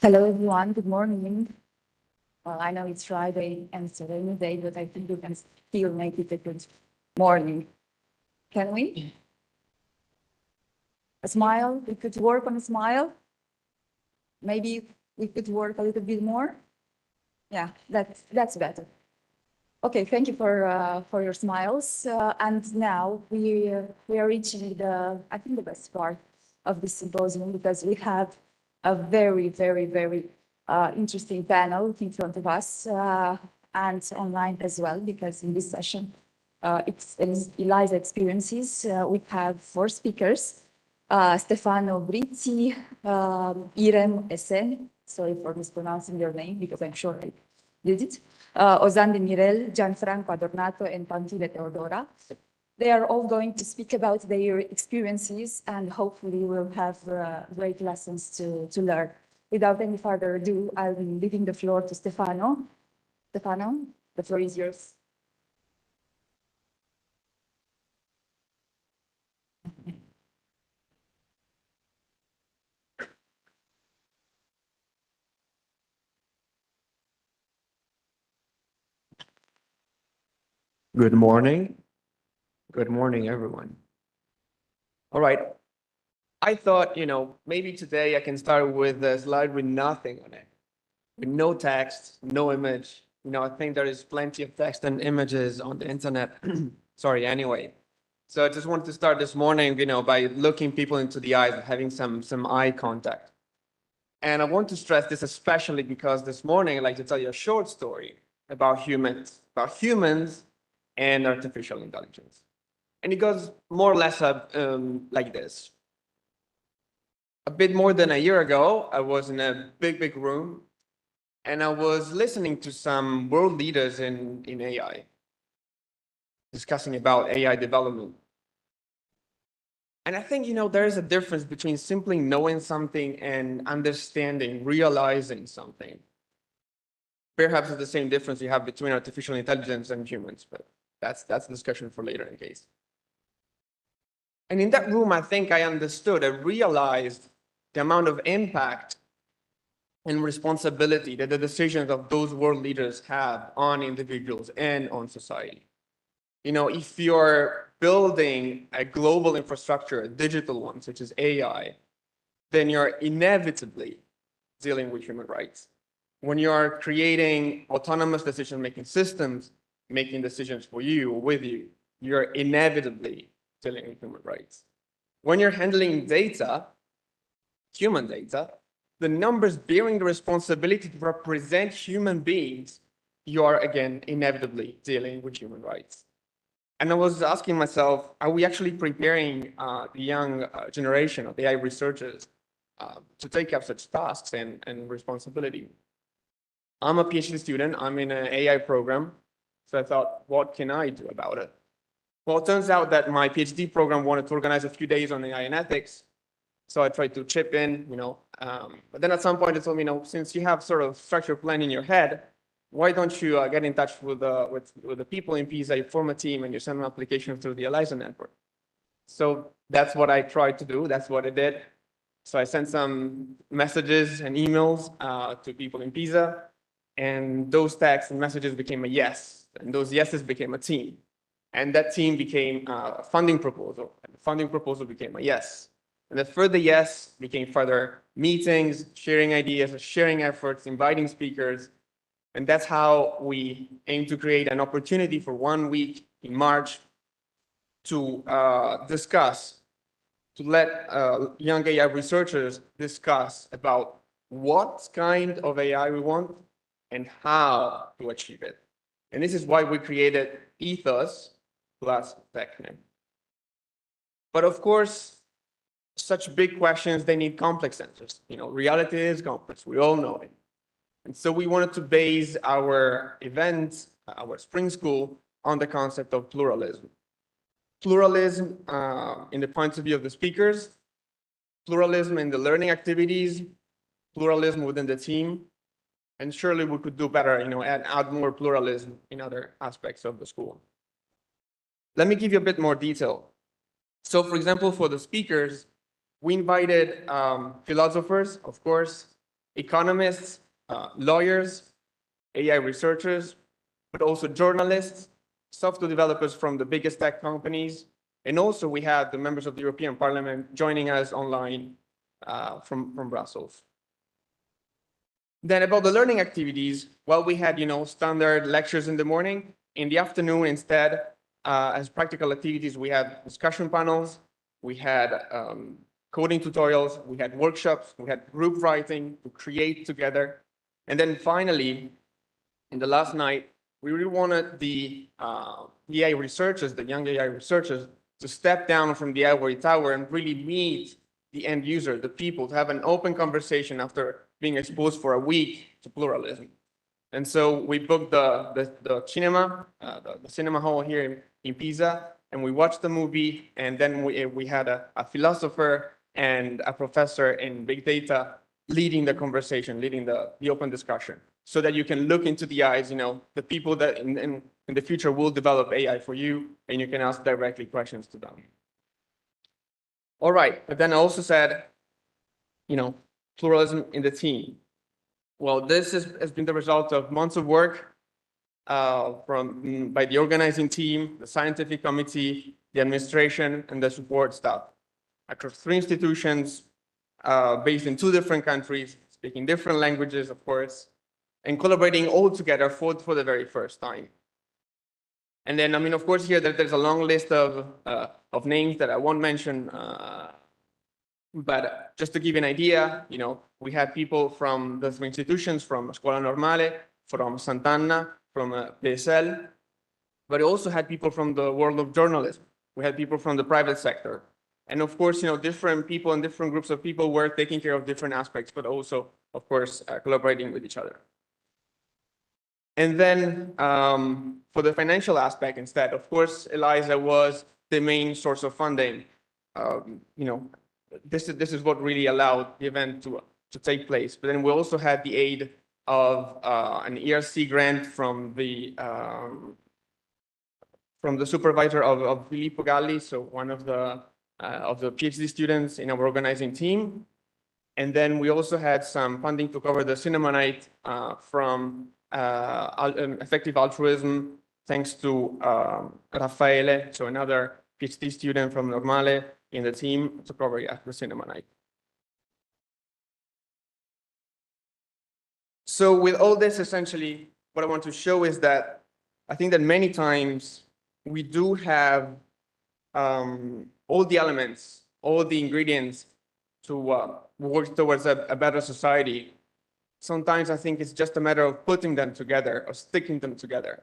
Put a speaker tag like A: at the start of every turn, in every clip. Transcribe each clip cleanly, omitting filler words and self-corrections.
A: Hello, everyone. Good morning. Well, I know it's Friday and it's a rainy day, but I think we can still make it a good morning. Can we? A smile? We could work on a smile. Maybe we could work a little bit more. Yeah, that's better. Okay, thank you for your smiles. And now we are reaching I think the best part of this symposium because we have a very interesting panel in front of us and online as well. Because in this session, it's ELISA experiences. We have 4 speakers: Stefano Brizzi, Irem Esen. Sorry for mispronouncing your name because I'm sure I did it. Ozan Mirel, Gianfranco Adornato, and Pantile Teodora. They are all going to speak about their experiences and hopefully we'll have great lessons to learn. Without any further ado, I'll be leaving the floor to Stefano. Stefano, the floor is yours.
B: Good morning. Good morning, everyone. All right. I thought, maybe today I can start with a slide with nothing on it, with no text, no image. I think there is plenty of text and images on the internet. Sorry, anyway. So I just wanted to start this morning, by looking people into the eyes and having some eye contact. And I want to stress this especially because this morning I'd like to tell you a short story about humans and artificial intelligence. And it goes more or less like this. A bit more than a year ago, I was in a big room and I was listening to some world leaders in AI, discussing about AI development. And I think, there is a difference between simply knowing something and understanding, realizing something. Perhaps it's the same difference you have between artificial intelligence and humans, but that's a discussion for later in case. And in that room, I think I understood, I realized the amount of impact and responsibility that the decisions of those world leaders have on individuals and on society. If you're building a global infrastructure, a digital one, such as AI, then you're inevitably dealing with human rights. When you're creating autonomous decision-making systems, making decisions for you or with you, you're inevitably dealing with human rights. When you're handling data, human data, the numbers bearing the responsibility to represent human beings, you are again inevitably dealing with human rights. And I was asking myself, are we actually preparing the young generation of AI researchers to take up such tasks and responsibility? I'm a PhD student, I'm in an AI program, so I thought, what can I do about it? Well, it turns out that my PhD program wanted to organize a few days on AI and ethics. So I tried to chip in, but then at some point it told me, since you have sort of structured plan in your head, why don't you get in touch with the people in PISA, you form a team and you send an application through the ELISA network. So that's what I tried to do. That's what I did. So I sent some messages and emails to people in PISA, and those texts and messages became a yes, and those yeses became a team. And that team became a funding proposal, and the funding proposal became a yes. And the further yes became further meetings, sharing ideas, sharing efforts, inviting speakers. And that's how we aim to create an opportunity for 1 week in March to discuss, to let young AI researchers discuss about what kind of AI we want and how to achieve it. And this is why we created Ethos plus Technic. But of course, such big questions, they need complex answers. Reality is complex, we all know it. And so we wanted to base our event, our spring school, on the concept of pluralism. Pluralism in the points of view of the speakers, pluralism in the learning activities, pluralism within the team, and surely we could do better, and add more pluralism in other aspects of the school. Let me give you a bit more detail. So for example, for the speakers, we invited philosophers, of course, economists, lawyers, AI researchers, but also journalists, software developers from the biggest tech companies, and also we had the members of the European Parliament joining us online from Brussels. Then about the learning activities, well, we had, standard lectures in the morning. In the afternoon, instead, as practical activities, we had discussion panels, we had coding tutorials, we had workshops, we had group writing to create together. And then finally, in the last night, we really wanted the AI researchers, the young AI researchers, to step down from the ivory tower and really meet the end user, the people, to have an open conversation after being exposed for a week to pluralism. And so we booked the cinema, the cinema hall here in Pisa, and we watched the movie, and then we had a philosopher and a professor in big data leading the conversation, leading the open discussion, so that you can look into the eyes, the people that in the future will develop AI for you, and you can ask directly questions to them. All right, but then I also said, pluralism in the team. Well, this has been the result of months of work by the organizing team, the scientific committee, the administration, and the support staff across 3 institutions based in 2 different countries, speaking different languages, of course, and collaborating all together for the very first time. And then, of course, here there's a long list of names that I won't mention, but just to give you an idea, we had people from the 3 institutions, from Scuola Normale, from Sant'Anna, from PSL, but we also had people from the world of journalism. We had people from the private sector. And of course, different people and different groups of people were taking care of different aspects, but also, of course, collaborating with each other. And then for the financial aspect instead, of course, ELISA was the main source of funding. This is what really allowed the event to take place. But then we also had the aid of an ERC grant from the supervisor of Filippo Galli, so one of the PhD students in our organizing team. And then we also had some funding to cover the cinema night from Effective Altruism, thanks to Raffaele, so another PhD student from Normale in the team, to cover the cinema night. So with all this, essentially, what I want to show is that I think that many times we do have all the elements, all the ingredients to work towards a better society. Sometimes I think it's just a matter of putting them together or sticking them together.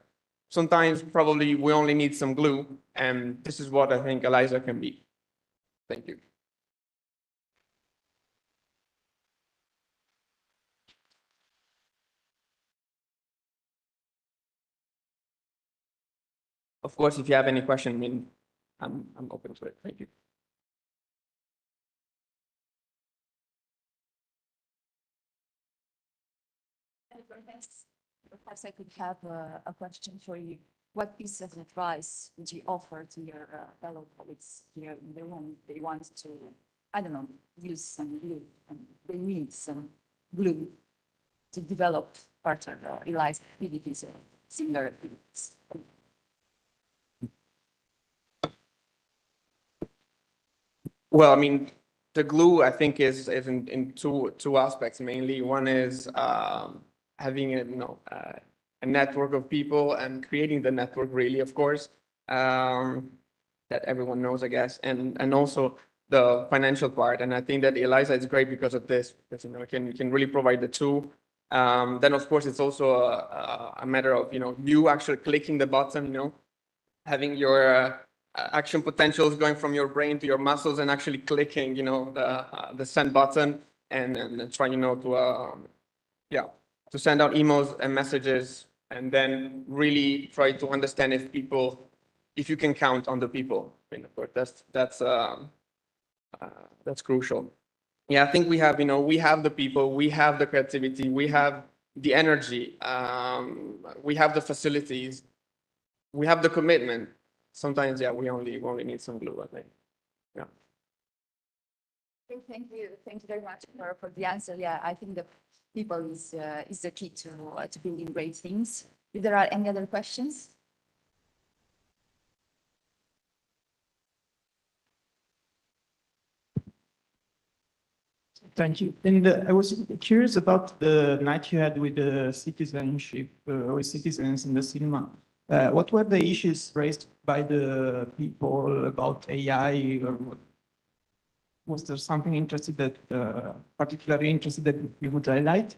B: Sometimes probably we only need some glue, and this is what I think ELISA can be. Thank you. Of course, if you have any question, I'm open to it. Thank you.
A: Perhaps I could have a question for you. What piece of advice would you offer to your fellow colleagues here in the room? They want to, I don't know, use some glue, and they need some glue to develop further ELISA activities or similar activities.
B: Well, the glue, I think, is in two aspects mainly. One is having a network of people and creating the network, really, of course, that everyone knows, I guess, and also the financial part. And I think that ELISA is great because of this, because it can really provide the two. Then, of course, it's also a matter of you actually clicking the button, having your action potentials going from your brain to your muscles and actually clicking, the send button and trying, to send out emails and messages, and then really try to understand if you can count on the people. Of course, that's crucial. Yeah, I think we have the people, we have the creativity, we have the energy, we have the facilities, we have the commitment. Sometimes, we only need some glue, I think. Yeah.
A: Thank you very much for the answer. Yeah, I think the people is the key to building great things. If there are any other questions?
C: Thank you. And I was curious about the night you had with the citizenship with citizens in the cinema. What were the issues raised by the people about AI, or was there something interested that particularly interested that you would highlight?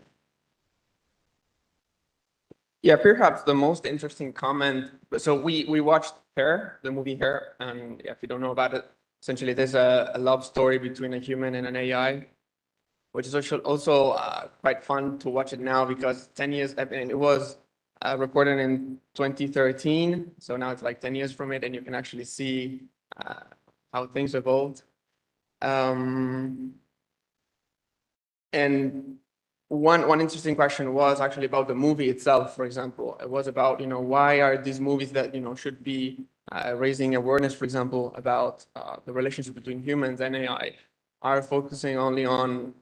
B: Yeah, perhaps the most interesting comment. So we watched Hair, the movie Hair, and if you don't know about it, essentially there's a love story between a human and an AI, which is also quite fun to watch it now because 10 years, I mean, it was recorded in 2013, so now it's like 10 years from it, and you can actually see how things evolved. And one interesting question was actually about the movie itself, for example. It was about, why are these movies that, should be raising awareness, for example, about the relationship between humans and AI, are focusing only on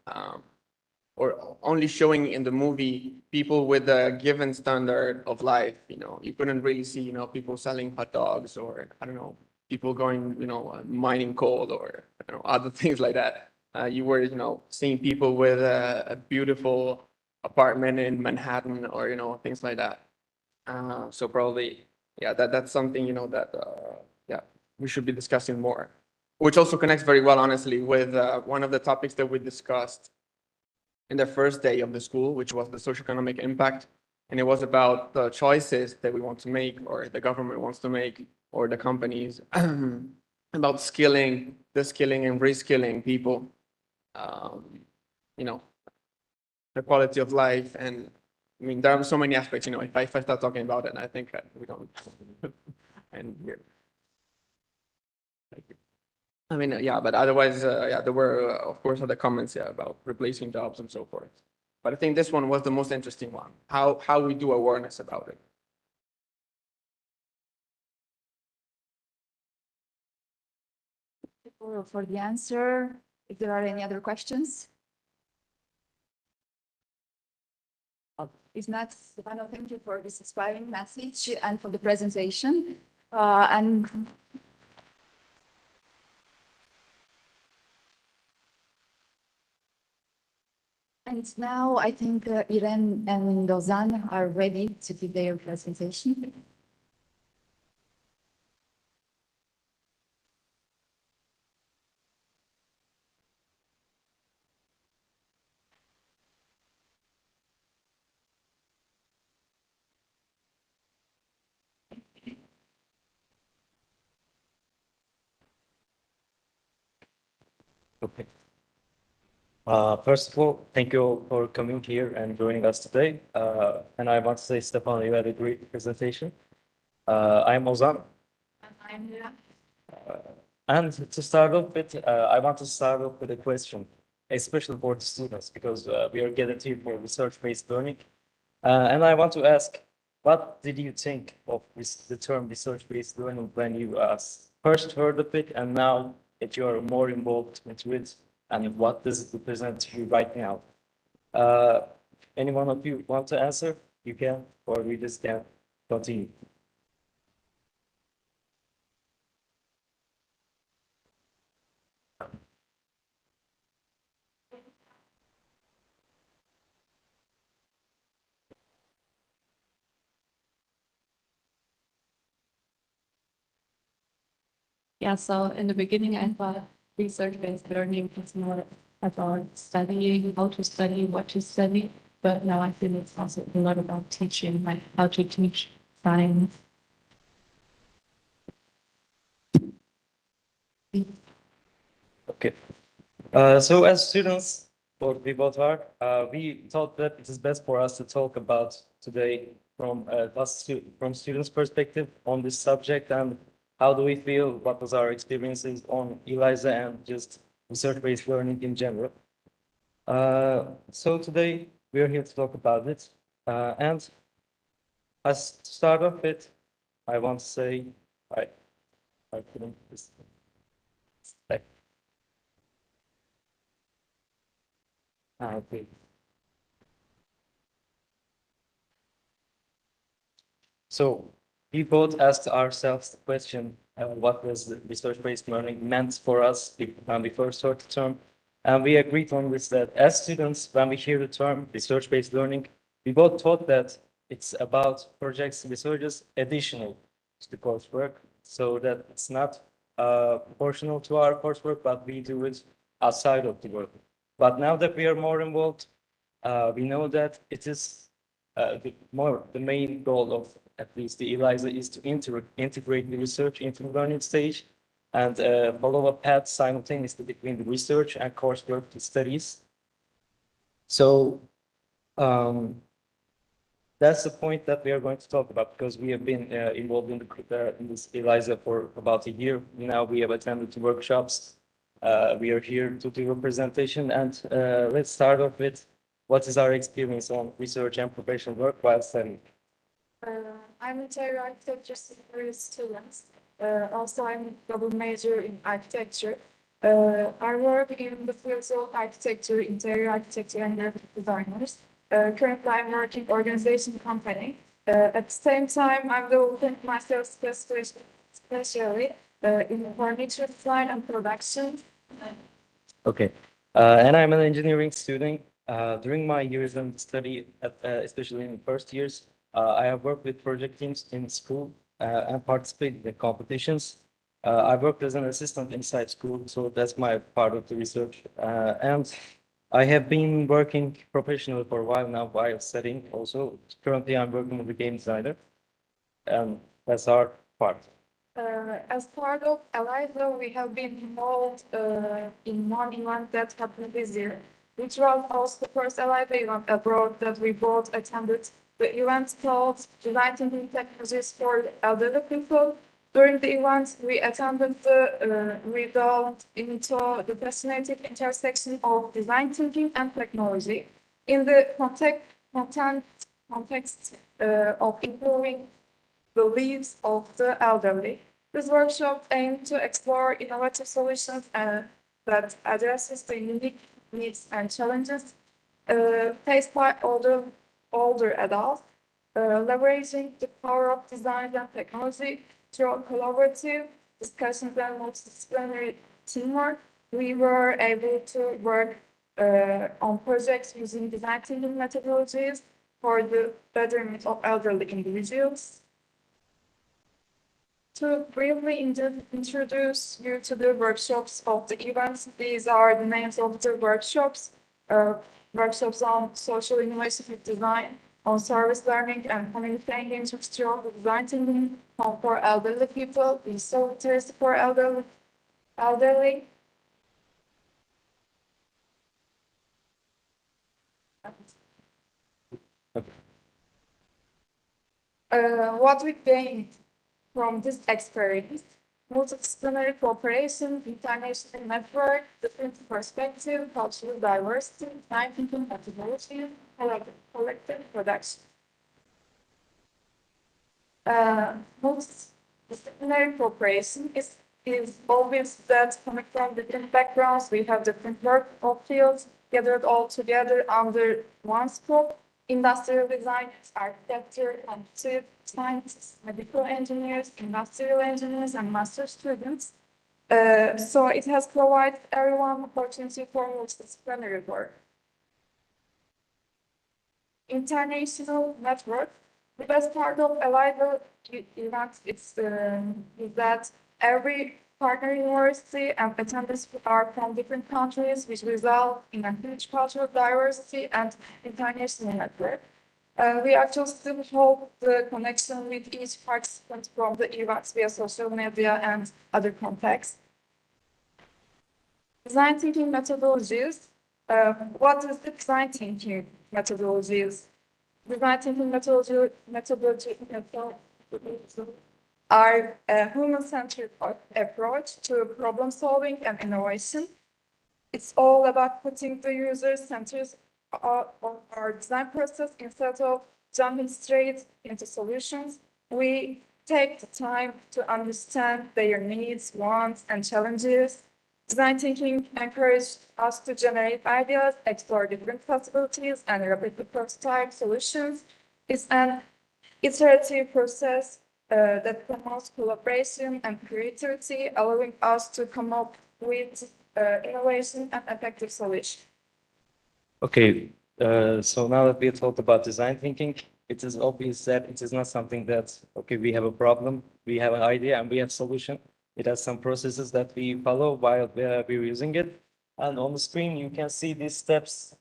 B: or only showing in the movie people with a given standard of life. You couldn't really see, people selling hot dogs or, I don't know, people going, mining coal or, I don't know, other things like that. You were, seeing people with a beautiful apartment in Manhattan or, things like that. So probably, yeah, that's something, that, yeah, we should be discussing more, which also connects very well, honestly, with one of the topics that we discussed in the first day of the school, which was the socioeconomic impact. And it was about the choices that we want to make, or the government wants to make, or the companies, about skilling, skilling and reskilling people, you know, the quality of life. And I mean, there are so many aspects, if I start talking about it, I think we don't end here. Thank you. I mean, yeah, but otherwise, yeah, there were, of course, other comments, yeah, about replacing jobs and so forth. But I think this one was the most interesting one, how we do awareness about it.
A: For the answer, if there are any other questions? If not, Stefano, thank you for this inspiring message and for the presentation. And now I think Irene and Lausanne are ready to give their presentation.
D: Okay. First of all, thank you for coming here and joining us today. And I want to say, Stefano, you had a great presentation. I'm Ozan.
A: I'm
D: And to start off with, I want to start off with a question, especially for the students, because we are gathered here for research-based learning. And I want to ask, what did you think of the term research-based learning when you first heard of it, and now that you are more involved into it, and what does it represent to you right now? Any one of you want to answer? You can, or we just can continue.
E: Yeah, so in the beginning, I thought research-based learning was more about studying, how to study, what to study. But now I feel it's also a lot about teaching, like how to teach science.
D: Okay. So as students, or we both are, we thought that it is best for us to talk about today from students' perspective on this subject, and how do we feel, what was our experiences on ELISA and just research-based learning in general. So today we are here to talk about it. And as to start off with, I want to say, I couldn't. Okay. So we both asked ourselves the question, what was the research-based learning meant for us when we first heard the term? And we agreed on this that as students, when we hear the term research-based learning, we both thought that it's about projects, researches additional to the coursework, so that it's not proportional to our coursework, but we do it outside of the work. But now that we are more involved, we know that it is the main goal of at least the ELISA is to integrate the research into the learning stage and follow a path simultaneously between the research and coursework studies. So that's the point that we are going to talk about, because we have been involved in this ELISA for about a year. Now we have attended the workshops. We are here to do a presentation, and let's start off with what is our experience on research and professional work while studying.
A: I'm a interior architecture student. Also, I'm a double major in architecture. I work in the fields of architecture, interior architecture, and graphic designers. Currently, I'm working organization company. At the same time, I'm developing myself especially in furniture design and production.
D: Okay. And I'm an engineering student. During my years in study, especially in the first years, I have worked with project teams in school and participated in competitions. I worked as an assistant inside school, so that's my part of the research. And I have been working professionally for a while now while studying also. Currently, I'm working with a game designer, and that's our part.
A: As part of ELISA, we have been involved in one event that happened this year, which was also the first ELISA event abroad that we both attended. The event called Design Thinking Technologies for Elderly People. During the event, we we delved into the fascinating intersection of design thinking and technology in the context of improving the lives of the elderly. This workshop aimed to explore innovative solutions that addresses the unique needs and challenges faced by older adults, leveraging the power of design and technology through collaborative discussions and multidisciplinary teamwork. We were able to work on projects using design thinking methodologies for the betterment of elderly individuals. To briefly introduce you to the workshops of the events, these are the names of the workshops. Workshops on social innovative design, on service learning and community engagement through design thinking for elderly people, digital literacy for elderly. What we gained from this experience: multidisciplinary cooperation, international network, different perspective, cultural diversity, design thinking methodology, collective production. Multidisciplinary cooperation is always that coming from different backgrounds, we have different work of fields gathered all together under one scope. Industrial designers, architecture, computer scientists, medical engineers, industrial engineers, and master students. So it has provided everyone opportunity for multidisciplinary work. International network. The best part of ELISA event is that every partner university and attendants are from different countries, which result in a huge cultural diversity and international network. We actually still hold the connection with each participant from the events via social media and other contexts. Design thinking methodologies. What is the design thinking methodologies? Design thinking methodology are a human-centered approach to problem solving and innovation. It's all about putting the user centers of our design process. Instead of jumping straight into solutions, we take the time to understand their needs, wants, and challenges. Design thinking encourages us to generate ideas, explore different possibilities, and rapidly prototype solutions. It's an iterative process that promotes collaboration and creativity, allowing us to come up with innovation and effective solutions.
D: Okay, so now that we talked about design thinking, it is obvious that it is not something that, okay, we have a problem, we have an idea, and we have solution. It has some processes that we follow while we're using it. And on the screen, you can see these steps.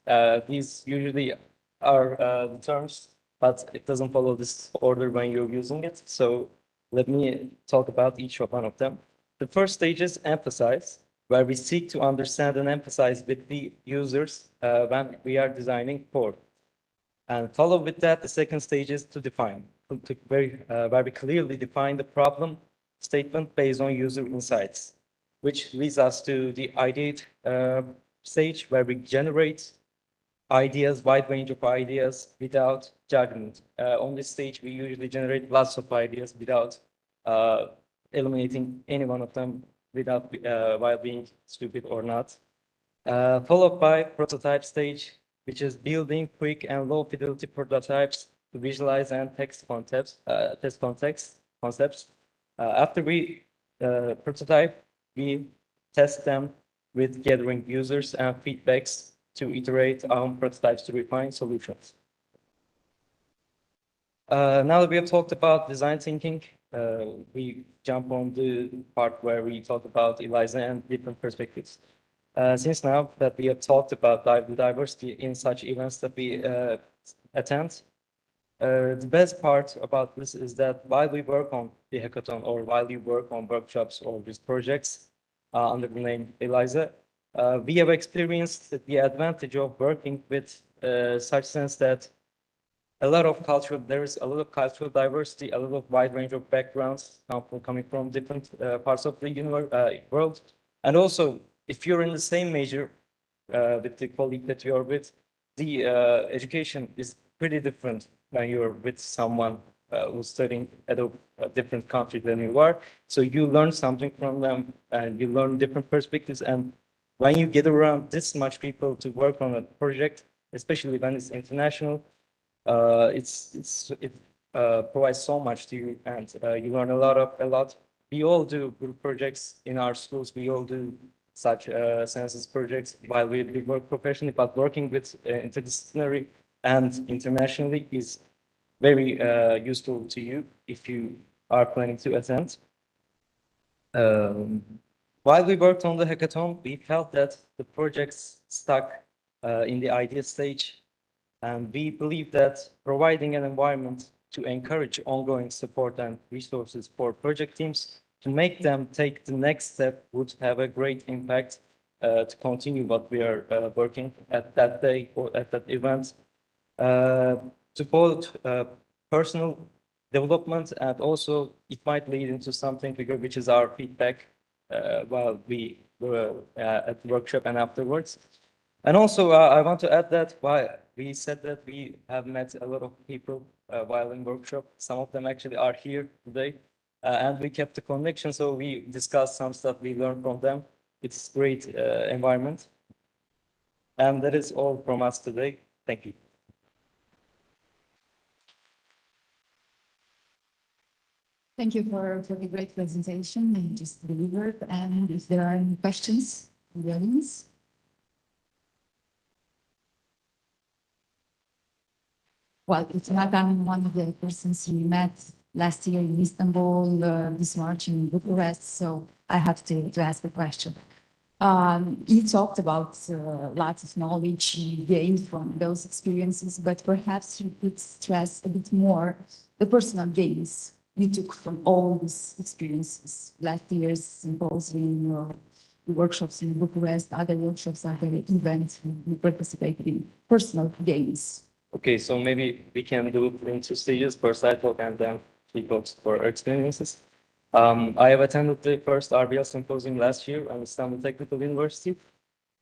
D: These usually are the terms, but it doesn't follow this order when you're using it. So let me talk about each one of them. The first stage is emphasize, where we seek to understand and emphasize with the users when we are designing code. And follow with that, the second stage is to define, where we clearly define the problem statement based on user insights, which leads us to the ideate stage, where we generate ideas, wide range of ideas without judgment. On this stage, we usually generate lots of ideas without eliminating any one of them without while being stupid or not. Followed by prototype stage, which is building quick and low fidelity prototypes to visualize and test concepts. After we prototype, we test them with gathering users and feedbacks to iterate on prototypes to refine solutions. Now that we have talked about design thinking, we jump on the part where we talk about ELISA and different perspectives. Since now that we have talked about the diversity in such events that we attend, the best part about this is that while we work on the hackathon or while we work on workshops or these projects under the name ELISA, we have experienced the advantage of working with such sense that there is a lot of cultural diversity, a lot of wide range of backgrounds coming from different parts of the world. And also, if you're in the same major with the colleague that you're with, the education is pretty different when you're with someone who's studying at a different country than you are. So you learn something from them and you learn different perspectives. And when you get around this much people to work on a project, especially when it's international, it provides so much to you, and you learn a lot. We all do group projects in our schools. We all do such census projects while we work professionally, but working with interdisciplinary and internationally is very useful to you if you are planning to attend. While we worked on the hackathon, we felt that the projects stuck in the idea stage. And we believe that providing an environment to encourage ongoing support and resources for project teams to make them take the next step would have a great impact to continue what we are working at that day or at that event, to both personal development, and also it might lead into something bigger, which is our feedback while we were at the workshop and afterwards. And also, I want to add that while we said that we have met a lot of people while in workshop, some of them actually are here today, and we kept the connection. So we discussed some stuff we learned from them. It's great environment. And that is all from us today. Thank you.
A: Thank you for the great presentation you just delivered. And if there are any questions in the audience? Well, it's not I'm one of the persons we met last year in Istanbul, this March in Bucharest, so I have to ask a question. You talked about lots of knowledge you gained from those experiences, but perhaps you could stress a bit more the personal gains you took from all these experiences, last year's symposium, or the workshops in Bucharest, other workshops, other events you participated in, personal gains.
D: Okay, so maybe we can do it in two stages. First, I talk and then we go for experiences. I have attended the first RBL symposium last year at Istanbul Technical University.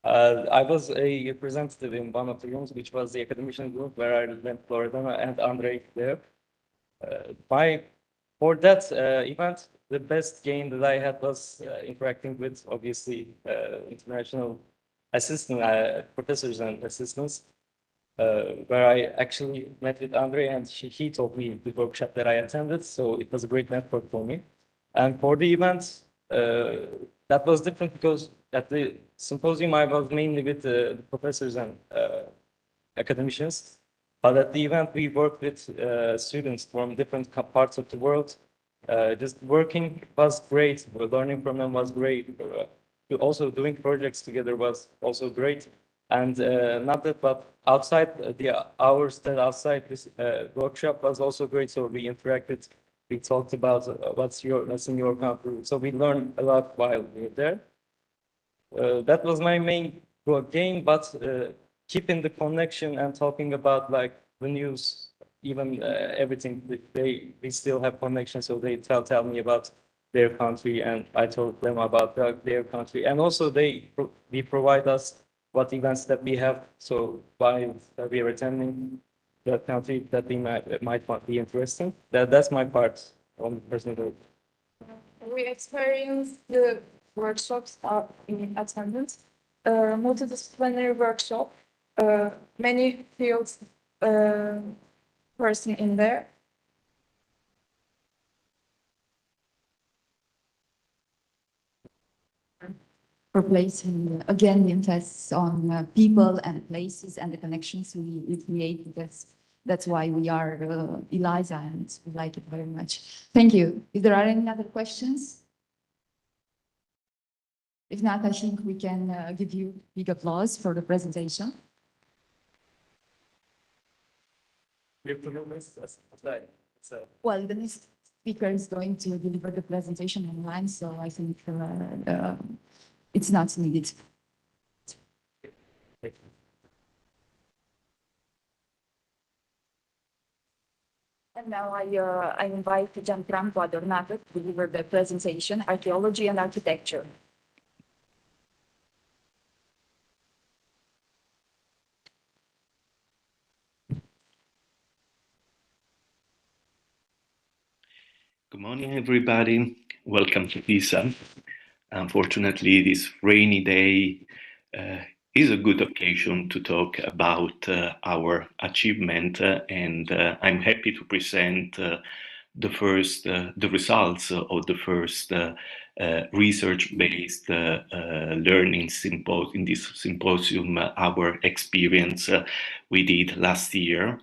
D: I was a representative in one of the rooms, which was the academician group, where I met Loredana and Andrei there. My For that event, the best game that I had was interacting with, obviously, international assistant professors and assistants, where I actually met with Andre, and he told me the workshop that I attended, so it was a great network for me. And for the event, that was different because at the symposium I was mainly with the professors and academicians, but at the event we worked with students from different parts of the world. Just working was great, learning from them was great. Also doing projects together was also great. And not that, but outside the hours that outside this workshop was also great. So we interacted, we talked about what's in your country. So we learned a lot while we were there. That was my main game, but keeping the connection and talking about like the news, even everything, we still have connection. So they tell me about their country, and I told them about their country, and also they provide us what events that we have. So while we are attending that country that we might be interesting. That's my part on personal.
A: We experienced the workshops in attendance, multidisciplinary workshop, many fields person in there. For placing again the emphasis on people and places and the connections we create. That's why we are ELISA, and we like it very much. Thank you. If there are any other questions? If not, I think we can give you big applause for the presentation. Well, the next speaker is going to deliver the presentation online, so I think it's not needed. And now I invite Gianfranco Adornato to deliver the presentation, Archaeology and Architecture.
F: Good morning, everybody. Welcome to ESA. Unfortunately, this rainy day is a good occasion to talk about our achievement, and I'm happy to present the results of the first research-based learning symposium. In this symposium, our experience we did last year.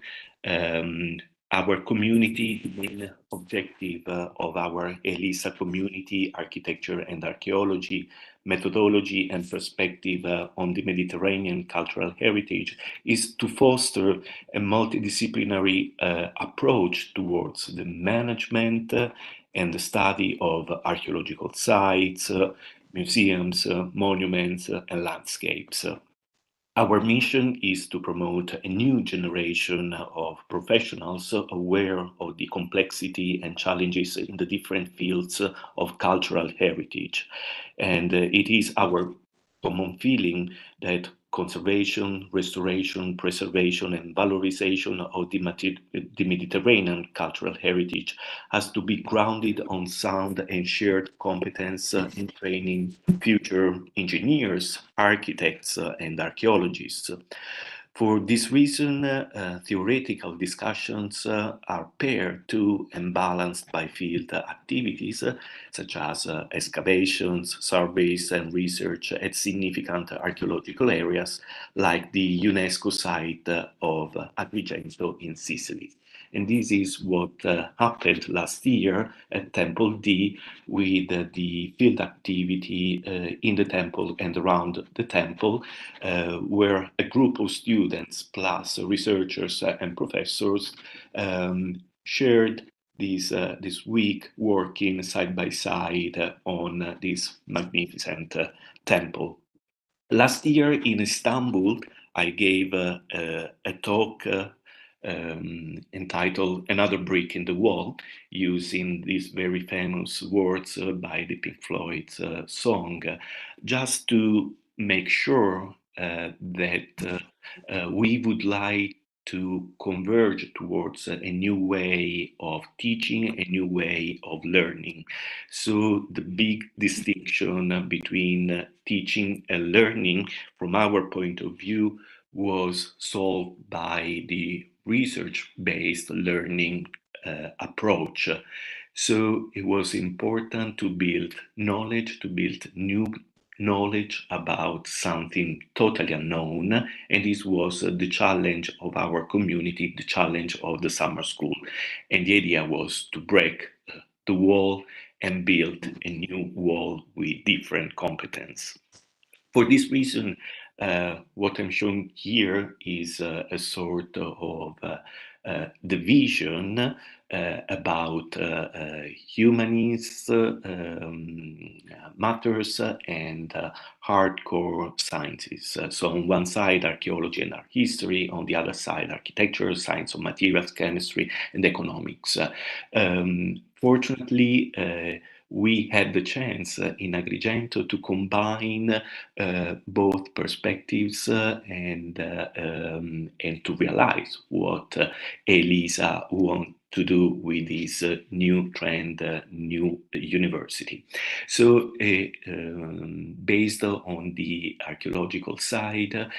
F: Our community, main objective of our ELISA community, architecture and archaeology, methodology and perspective on the Mediterranean cultural heritage, is to foster a multidisciplinary approach towards the management and the study of archaeological sites, museums, monuments, and landscapes. Our mission is to promote a new generation of professionals aware of the complexity and challenges in the different fields of cultural heritage. And it is our common feeling that conservation, restoration, preservation, and valorization of the Mediterranean cultural heritage has to be grounded on sound and shared competence in training future engineers, architects, and archaeologists. For this reason, theoretical discussions are paired to and balanced by field activities, such as excavations, surveys, and research at significant archaeological areas, like the UNESCO site of Agrigento in Sicily. And this is what happened last year at Temple D, with the field activity in the temple and around the temple, where a group of students plus researchers and professors shared this week working side by side on this magnificent temple. Last year in Istanbul, I gave a talk entitled "Another Brick in the Wall," using these very famous words by the Pink Floyd's song, just to make sure that we would like to converge towards a new way of teaching, a new way of learning. So the big distinction between teaching and learning, from our point of view, was solved by the research-based learning approach. So it was important to build knowledge, to build new knowledge about something totally unknown, and this was the challenge of our community, the challenge of the summer school. And the idea was to break the wall and build a new wall with different competence. For this reason, what I'm showing here is a sort of division about humanist matters and hardcore sciences. So on one side, archaeology and art history, on the other side, architecture, science of materials, chemistry, and economics. Fortunately, we had the chance in Agrigento to combine both perspectives and to realize what EELISA want to do with this new trend, new university. So based on the archaeological side,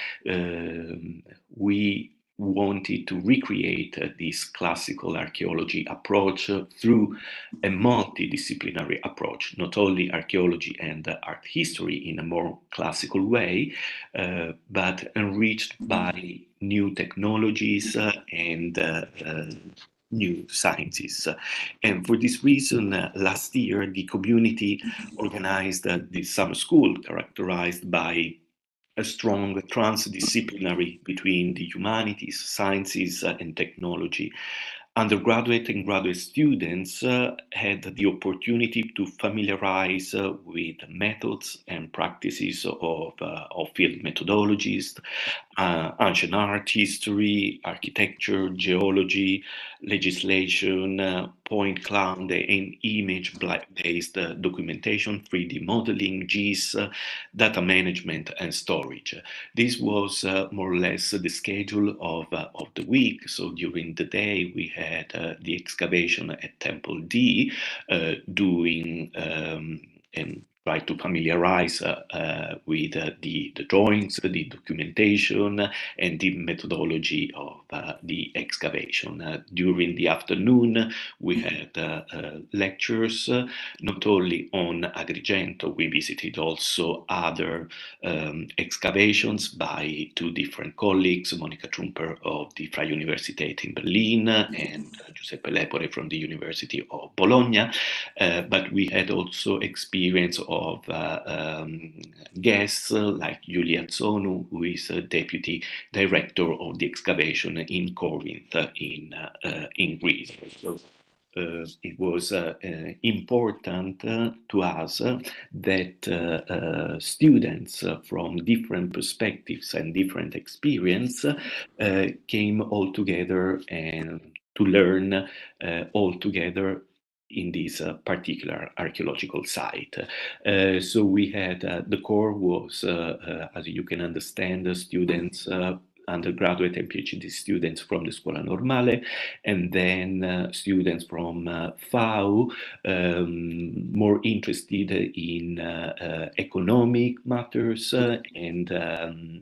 F: we wanted to recreate this classical archaeology approach through a multidisciplinary approach, not only archaeology and art history in a more classical way, but enriched by new technologies and new sciences. And for this reason, last year, the community organized the summer school, characterized by a strong transdisciplinary between the humanities, sciences, and technology. Undergraduate and graduate students had the opportunity to familiarize with methods and practices of field methodologies, ancient art history, architecture, geology, legislation, point cloud and image-based documentation, 3D modeling, GIS, data management, and storage. This was more or less the schedule of the week. So during the day, we had the excavation at Temple D, doing and try to familiarize with the drawings, the documentation, and the methodology of the excavation. During the afternoon, we had lectures, not only on Agrigento, we visited also other excavations by two different colleagues, Monica Trumper of the Freie Universität in Berlin and Giuseppe Lepore from the University of Bologna. But we had also experience of guests like Julia Zonu, who is a deputy director of the excavation in Corinth in Greece. So, it was important to us that students from different perspectives and different experience came all together and to learn all together in this particular archaeological site. So we had the core was, as you can understand, the students, undergraduate and PhD students from the Scuola Normale, and then students from FAU, more interested in economic matters and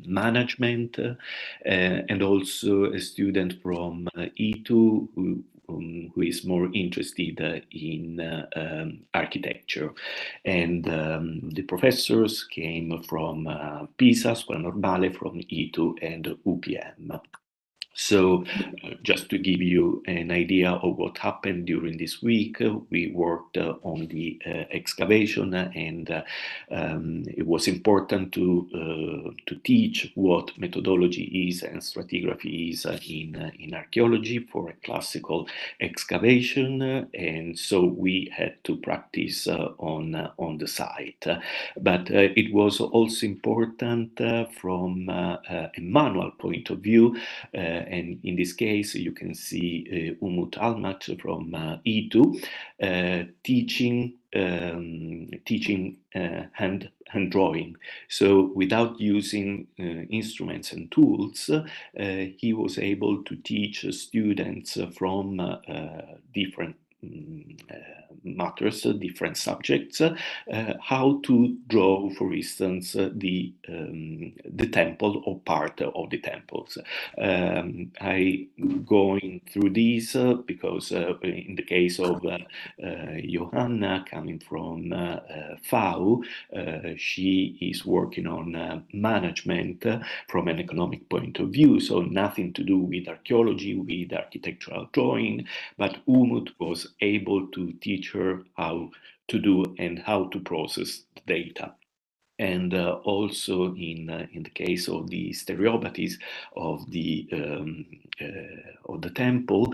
F: management, and also a student from E2 who is more interested in architecture. And the professors came from Pisa, Scuola Normale, from E2 and UPM. So just to give you an idea of what happened during this week, we worked on the excavation, and it was important to teach what methodology is and stratigraphy is in archaeology for a classical excavation, and so we had to practice on the site. But it was also important from a manual point of view. And in this case, you can see Umut Almat from E2 teaching teaching hand drawing. So without using instruments and tools, he was able to teach students from different matters, different subjects, how to draw, for instance, the temple or part of the temples. I going through these because in the case of Johanna coming from FAU, she is working on management from an economic point of view, so nothing to do with archaeology, with architectural drawing, but Umut was able to teach her how to do and how to process the data. And also in the case of the stereopathies of the temple,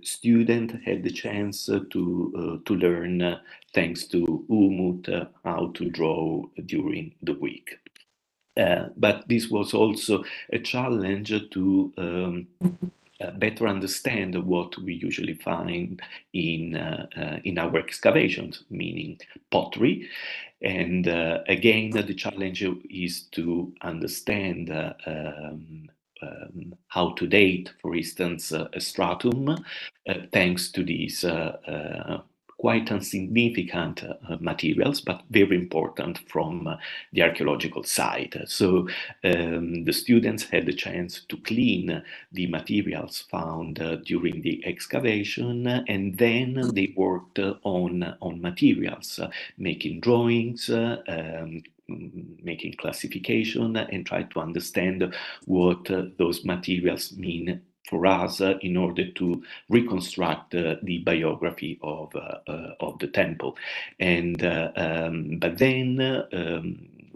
F: student had the chance to learn, thanks to Umut, how to draw during the week. But this was also a challenge to better understand what we usually find in our excavations, meaning pottery. And again, the challenge is to understand how to date, for instance, a stratum, thanks to these quite insignificant materials, but very important from the archaeological side. So the students had the chance to clean the materials found during the excavation, and then they worked on materials, making drawings, making classification, and try to understand what those materials mean for us in order to reconstruct the biography of the temple. And but then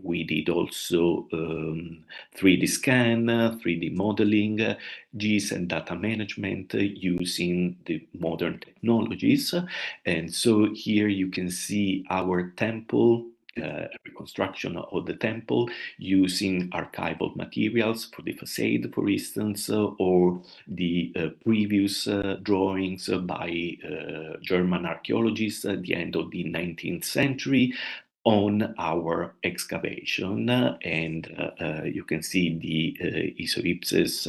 F: we did also 3D scan, 3D modeling, GIS and data management using the modern technologies. And so here you can see our temple, reconstruction of the temple using archival materials for the facade, for instance, or the previous drawings by German archaeologists at the end of the 19th century on our excavation, and you can see the isoipses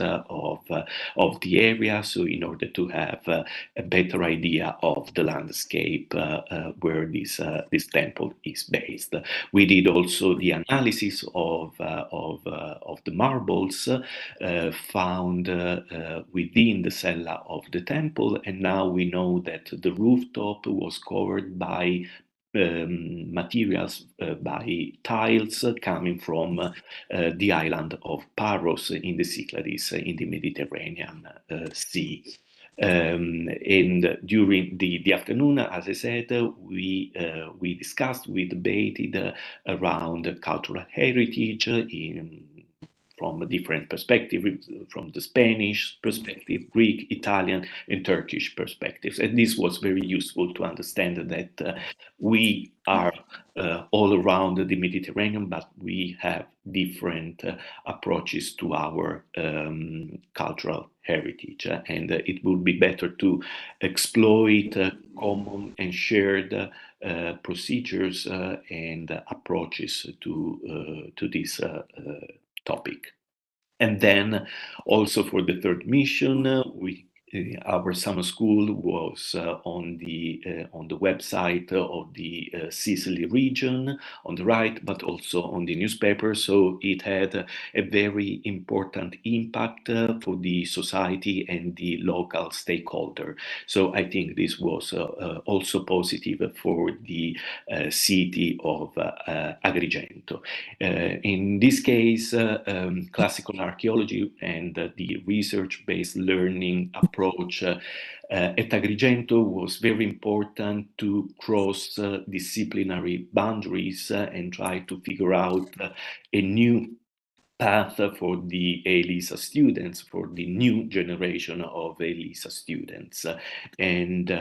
F: of the area. So in order to have a better idea of the landscape where this temple is based, we did also the analysis of the marbles found within the cella of the temple, and now we know that the rooftop was covered by materials, by tiles coming from the island of Paros in the Cyclades in the Mediterranean Sea. And during the afternoon, as I said, we discussed, we debated around cultural heritage from a different perspective, from the Spanish perspective, Greek, Italian, and Turkish perspectives. And this was very useful to understand that we are all around the Mediterranean, but we have different approaches to our cultural heritage. And it would be better to exploit common and shared procedures and approaches to this topic. And then also for the third mission, our summer school was on the website of the Sicily region on the right, but also on the newspaper. So it had a very important impact for the society and the local stakeholder. So I think this was also positive for the city of Agrigento. In this case, classical archaeology and the research-based learning approach at Agrigento was very important to cross disciplinary boundaries and try to figure out a new path for the EELISA students, for the new generation of EELISA students. And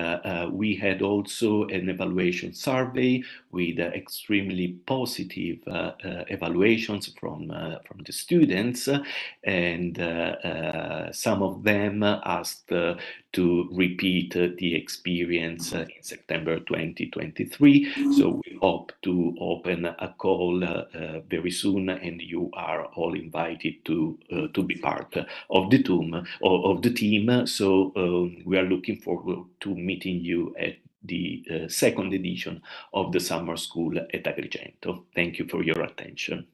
F: we had also an evaluation survey with extremely positive evaluations from the students, and some of them asked to repeat the experience in September 2023. So we hope to open a call very soon, and you are all invited to be part of the team. So we are looking forward to meeting you at the second edition of the summer school at Agrigento. Thank you for your attention.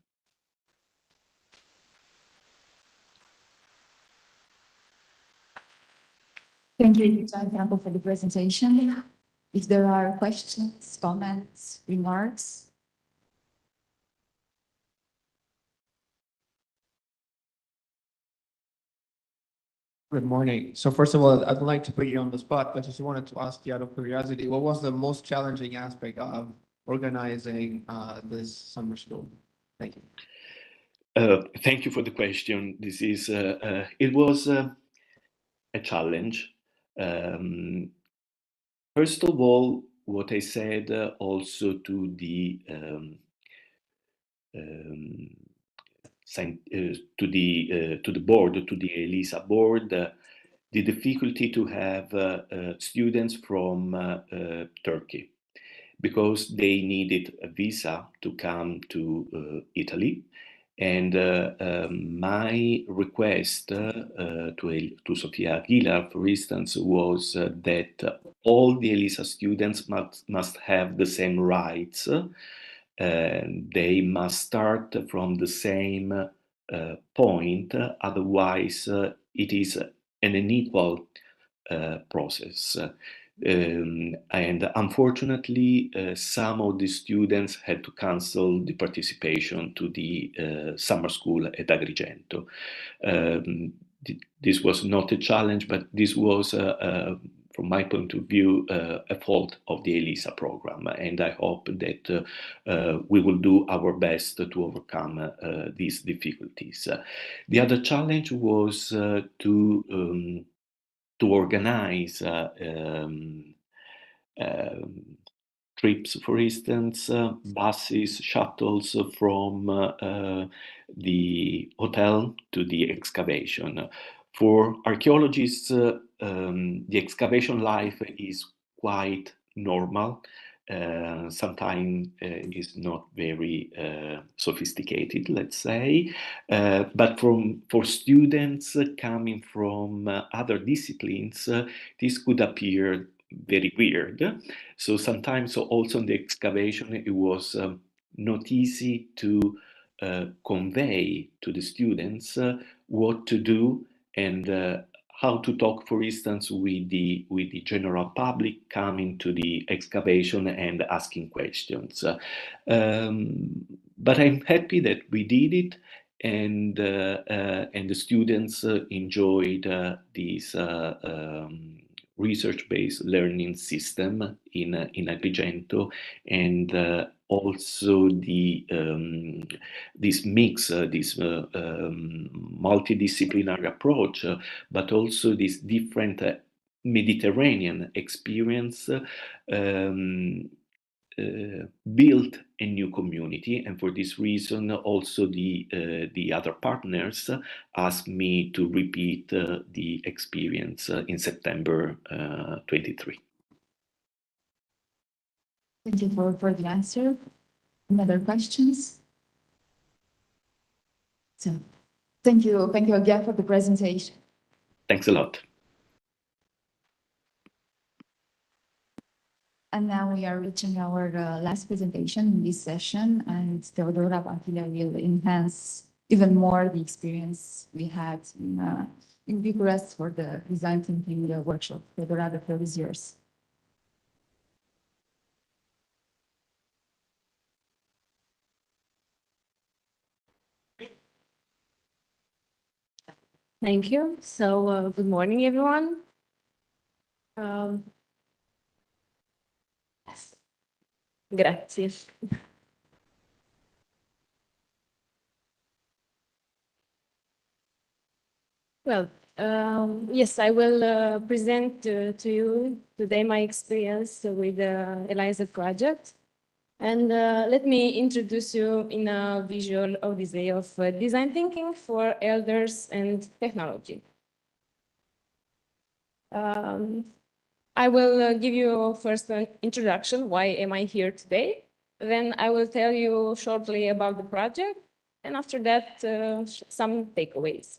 A: Thank you, Sant'Anna, for the presentation. If there are questions, comments, remarks.
B: Good morning. So first of all, I'd like to put you on the spot, but just wanted to ask you out of curiosity, what was the most challenging aspect of organizing this summer school? Thank you.
F: Thank you for the question. This is it was a challenge. First of all, what I said also to the board, to the EELISA board, the difficulty to have students from Turkey, because they needed a visa to come to Italy. And my request to Sofia Aguilar, for instance, was that all the ELISA students must have the same rights. They must start from the same point, otherwise it is an unequal process. And unfortunately, some of the students had to cancel the participation to the summer school at Agrigento. This was not a challenge, but this was, from my point of view, a fault of the ELISA program. And I hope that we will do our best to overcome these difficulties. The other challenge was to organize trips, for instance, buses, shuttles from the hotel to the excavation. For archaeologists, the excavation life is quite normal. Sometimes is not very sophisticated, let's say, but for students coming from other disciplines, this could appear very weird. So sometimes also in the excavation, it was not easy to convey to the students what to do and how to talk, for instance, with the general public coming to the excavation and asking questions. But I'm happy that we did it, and the students enjoyed this research-based learning system in Agrigento, and also the this mix, this multidisciplinary approach, but also this different Mediterranean experience built a new community. And for this reason, also the other partners asked me to repeat the experience in September 23.
A: Thank you for the answer. Any other questions? So, thank you again for the presentation.
F: Thanks a lot.
A: And now we are reaching our last presentation in this session, and Teodora Pantila will enhance even more the experience we had in Bucharest for the design thinking workshop. Teodora, the floor is yours.
E: Thank you. So, good morning, everyone. Yes. Grazie. Well, yes, I will present to you today my experience with the ELISA project. And let me introduce you in a visual odyssey of design thinking for elders and technology. I will give you first an introduction. Why am I here today? Then I will tell you shortly about the project, and after that, some takeaways.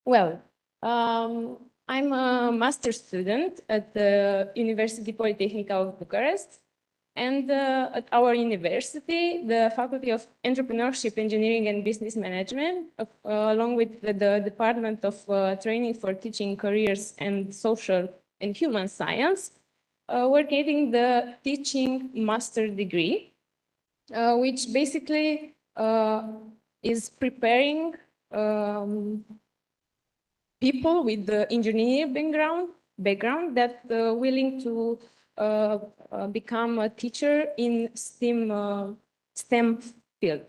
E: Well, I'm a master's student at the University Polytechnic of Bucharest. And at our university, the Faculty of Entrepreneurship, Engineering and Business Management, along with the Department of Training for Teaching Careers and Social and Human Science, we're getting the teaching master degree, which basically is preparing people with the engineering background that willing to become a teacher in STEM field.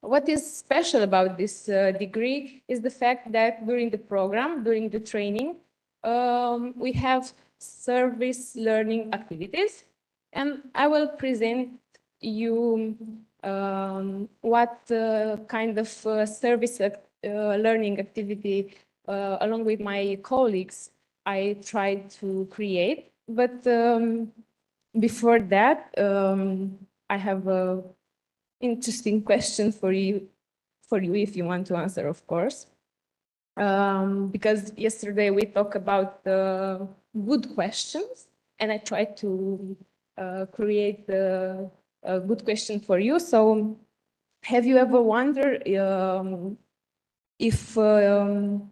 E: What is special about this degree is the fact that during the program, during the training, we have service learning activities, and I will present you what kind of service learning activity along with my colleagues I tried to create. But before that, I have a interesting question for you if you want to answer, of course. Because yesterday we talked about good questions, and I tried to create a good question for you. So, have you ever wondered if the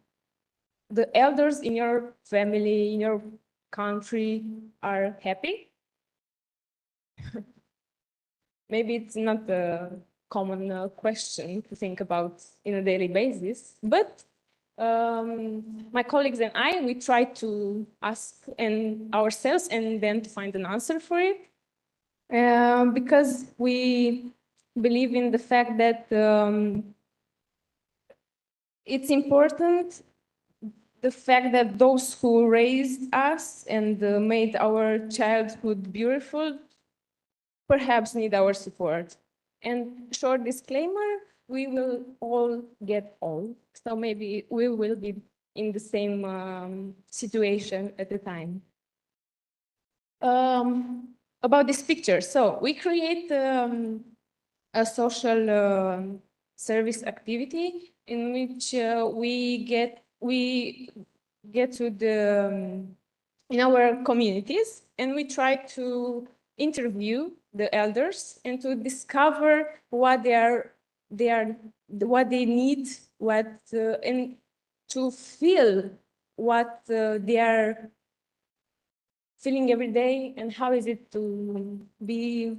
E: elders in your family, in your country, are happy? Maybe it's not a common question to think about in a daily basis, but my colleagues and I, we try to ask ourselves and then to find an answer for it, because we believe in the fact that it's important, the fact that those who raised us and made our childhood beautiful perhaps need our support. And short disclaimer, we will all get old, so maybe we will be in the same situation at the time. About this picture, so we create a social service activity in which we get to the in our communities, and we try to interview the elders and to discover what what they need, and to feel what they are feeling every day, and how is it to be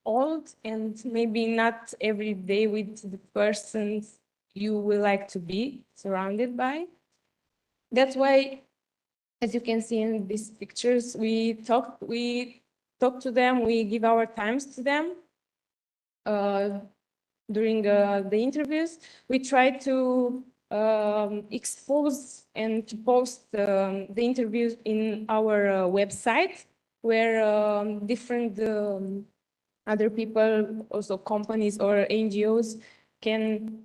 E: old and maybe not every day with the persons you would like to be surrounded by. That's why, as you can see in these pictures, we talk to them, we give our times to them. During the interviews, we try to expose and to post the interviews in our website, where different other people, also companies or NGOs, can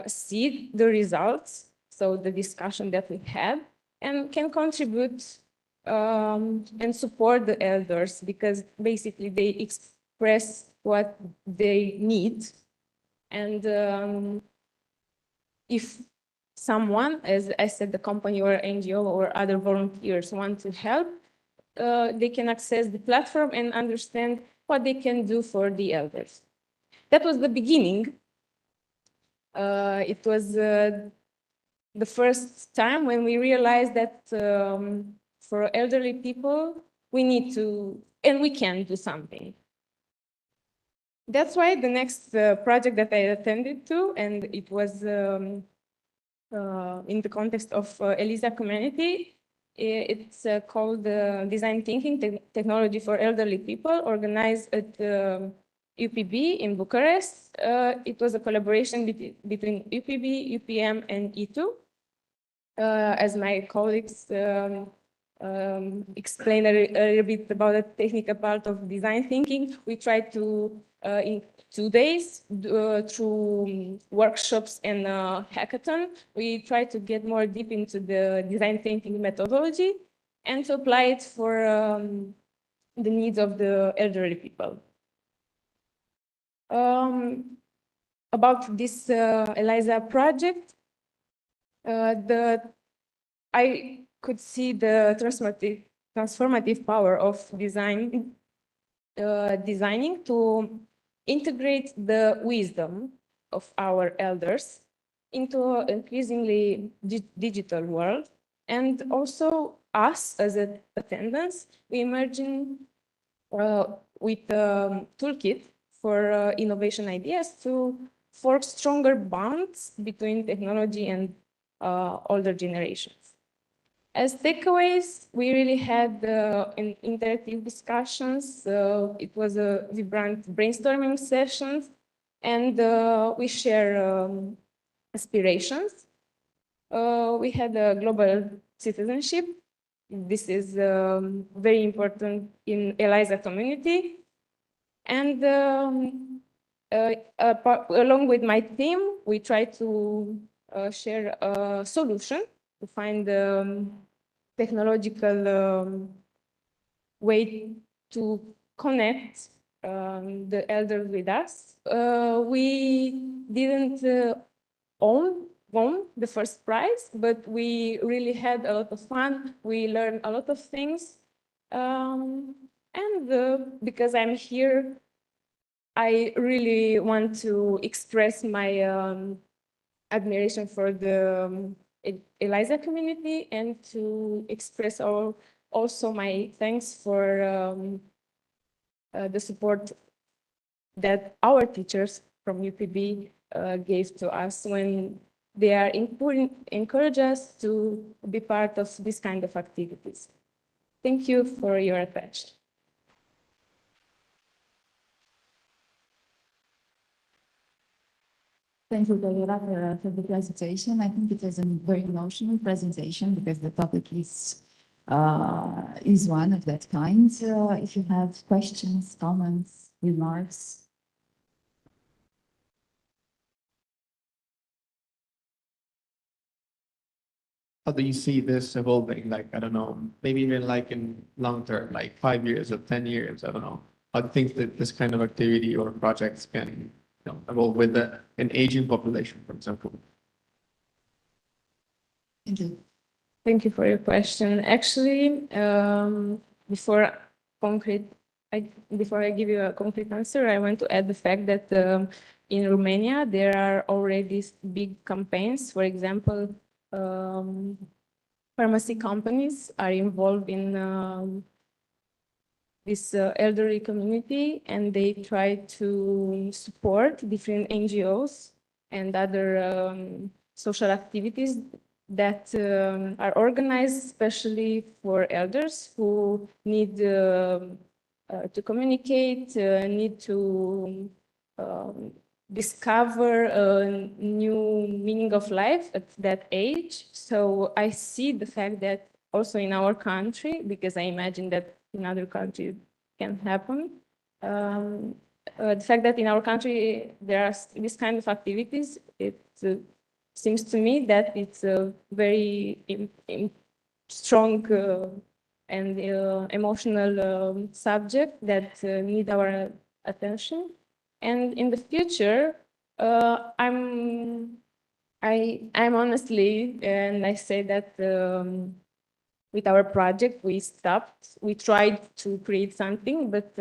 E: see the results, so the discussion that we had, and can contribute and support the elders, because basically they express what they need. And if someone, as I said, the company or NGO or other volunteers want to help, they can access the platform and understand what they can do for the elders. That was the beginning. It was the first time when we realized that for elderly people, we need to, and we can do something. That's why the next project that I attended to, and it was in the context of EELISA community, it's called Design Thinking Technology for Elderly People, organized at UPB in Bucharest. It was a collaboration between UPB, UPM, and E2. As my colleagues
G: explain a little bit about the technical part of design thinking. We try to, in 2 days, through workshops and hackathon, we try to get more deep into the design thinking methodology and to apply it for the needs of the elderly people. About this ELISA project, I could see the transformative power of designing to integrate the wisdom of our elders into an increasingly digital world, and also us as attendants, we imagine with a toolkit for innovation ideas to forge stronger bonds between technology and older generations. As takeaways, we really had interactive discussions. It was a vibrant brainstorming sessions, and we share aspirations. We had a global citizenship. This is very important in ELISA community. And along with my team, we try to share a solution to find technological way to connect the elders with us. We didn't won the first prize, but we really had a lot of fun. We learned a lot of things. Because I'm here, I really want to express my admiration for the ELISA community and to express also my thanks for the support that our teachers from UPB gave to us when they are encourage us to be part of this kind of activities. Thank you for your attention.
A: Thank you, Daniela, for the presentation. I think it was a very emotional presentation because the topic is one of that kind. If you have questions, comments, remarks.
B: How do you see this evolving? Like, I don't know, maybe even like in long term, like 5 years or 10 years, I don't know. I think that this kind of activity or projects can evolve with an aging population, for example.
A: Thank you.
G: Thank you for your question. Actually, before I give you a concrete answer, I want to add the fact that in Romania, there are already big campaigns. For example, pharmacy companies are involved in this elderly community, and they try to support different NGOs and other social activities that are organized especially for elders who need to communicate, need to discover a new meaning of life at that age. So I see the fact that also in our country, because I imagine that in other countries can happen, the fact that in our country there are this kind of activities, it seems to me that it's a very strong and emotional subject that need our attention. And in the future, I'm honestly, and I say that with our project, we stopped. We tried to create something, but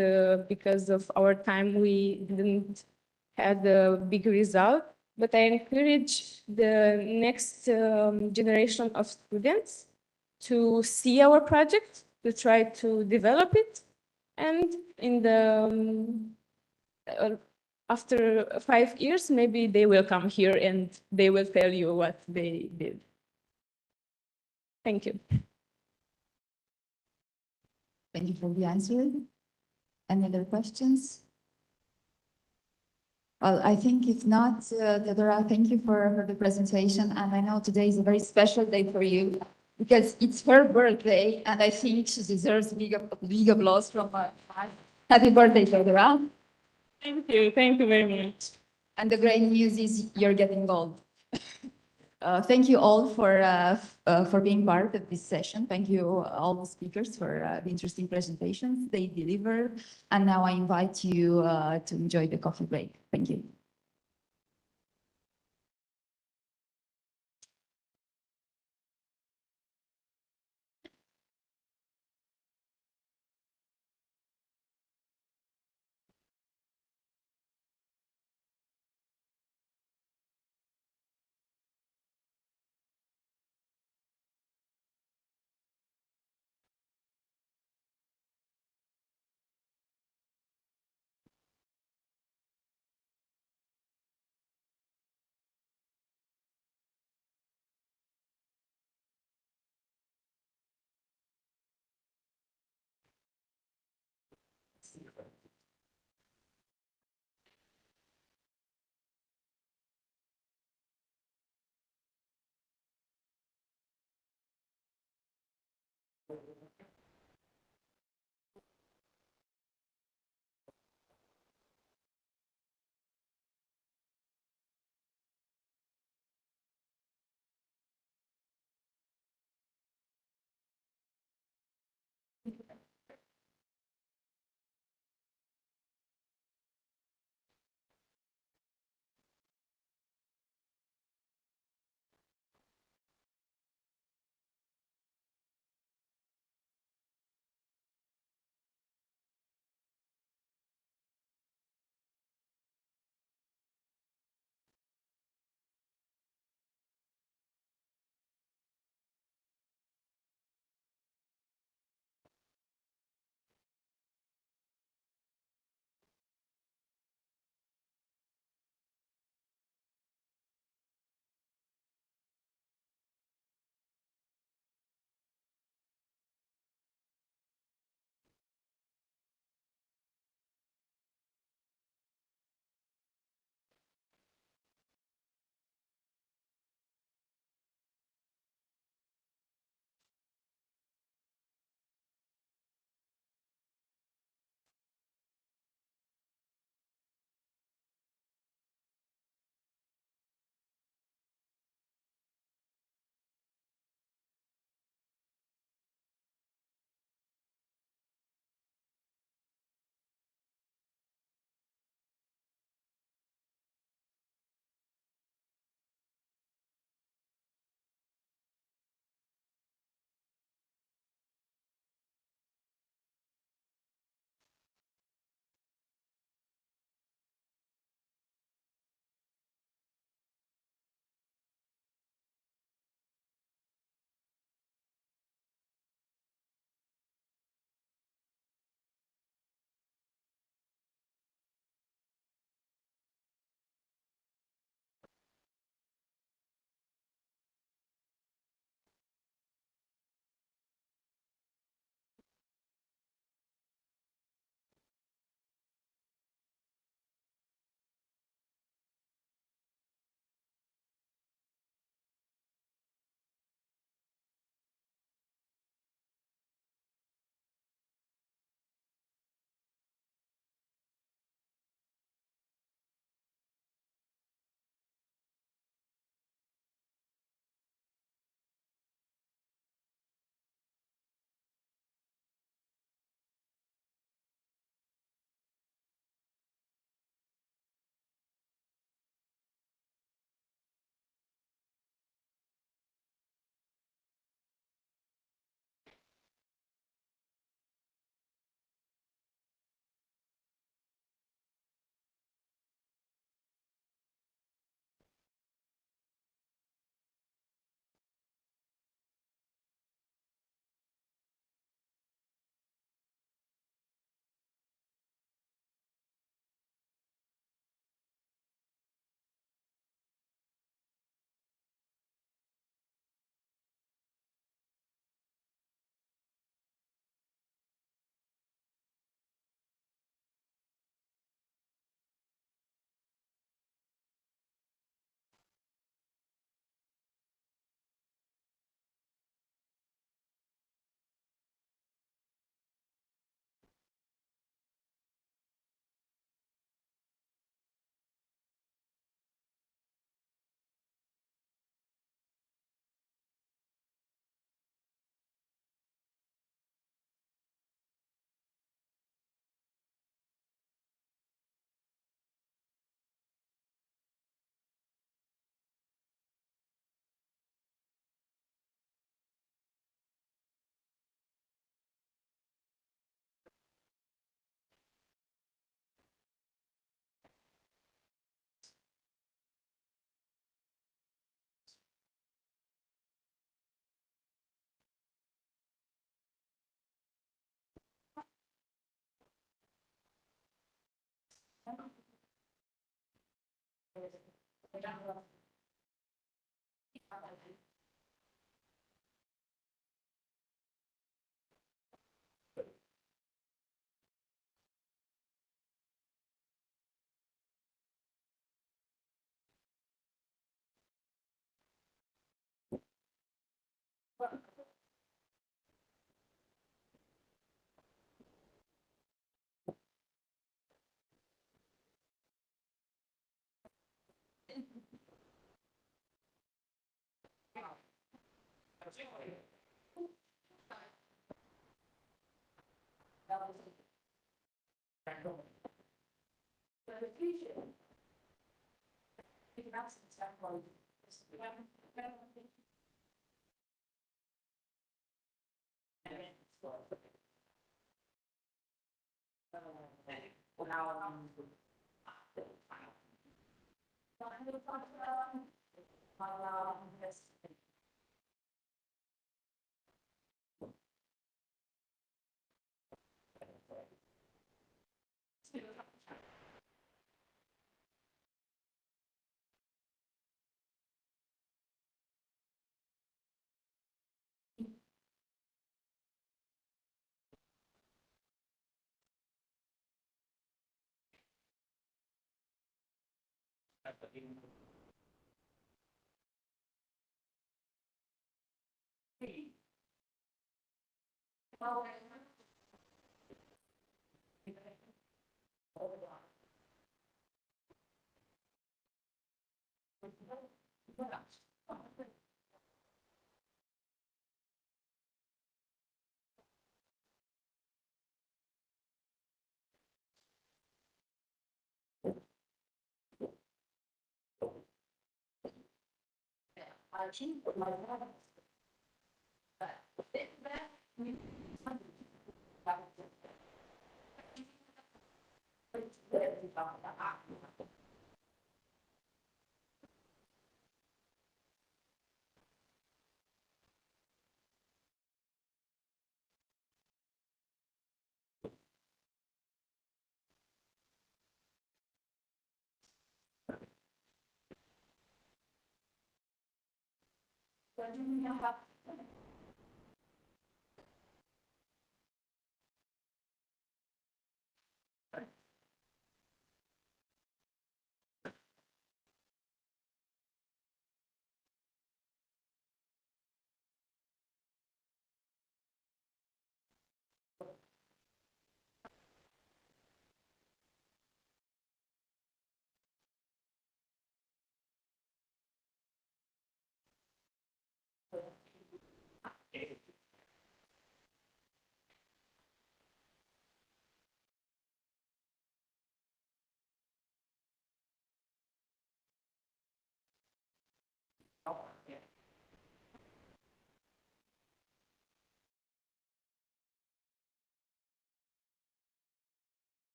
G: because of our time, we didn't have a big result. But I encourage the next generation of students to see our project, to try to develop it, and in the after 5 years, maybe they will come here and they will tell you what they did. Thank you.
A: Thank you for the answer. Any other questions? Well, I think if not, Deborah, thank you for the presentation. And I know today is a very special day for you. because it's her birthday, and I think she deserves big applause from us. Happy birthday, Dora.
G: Thank you very much.
A: And the great news is you're getting old. Thank you all for being part of this session. Thank you all the speakers for the interesting presentations they delivered. And now I invite you to enjoy the coffee break. Thank you.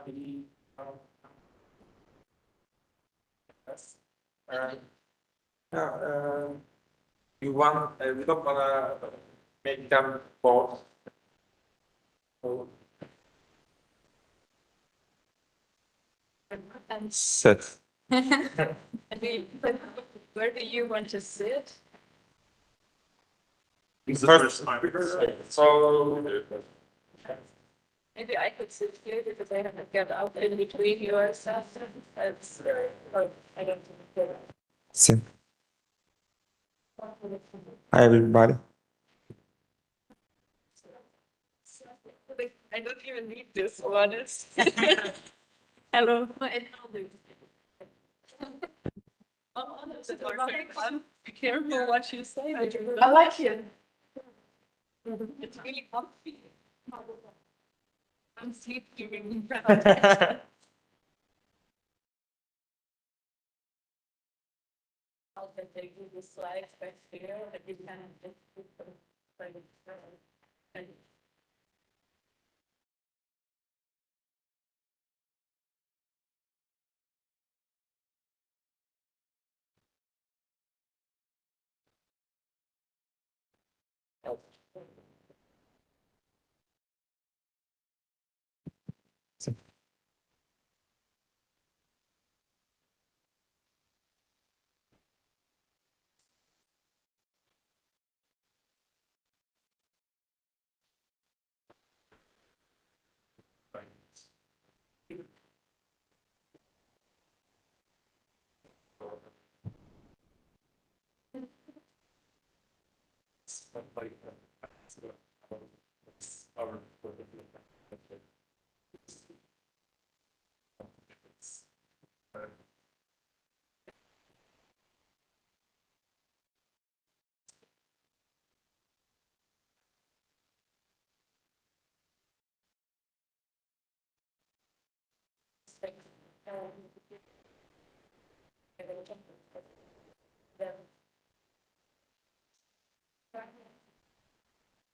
H: We don't wanna make them both. Sit.
E: Where do you want to sit?
H: First, so
E: Maybe I could sit here because I have to get out in between your sessions. That's, I don't think.
H: sit. Hi everybody.
E: I don't even need this one. It's hello. Be careful what you say.
A: I like it.
E: It's really comfy. I'm sleeping. I'll take you the slides back here and you can just put them like and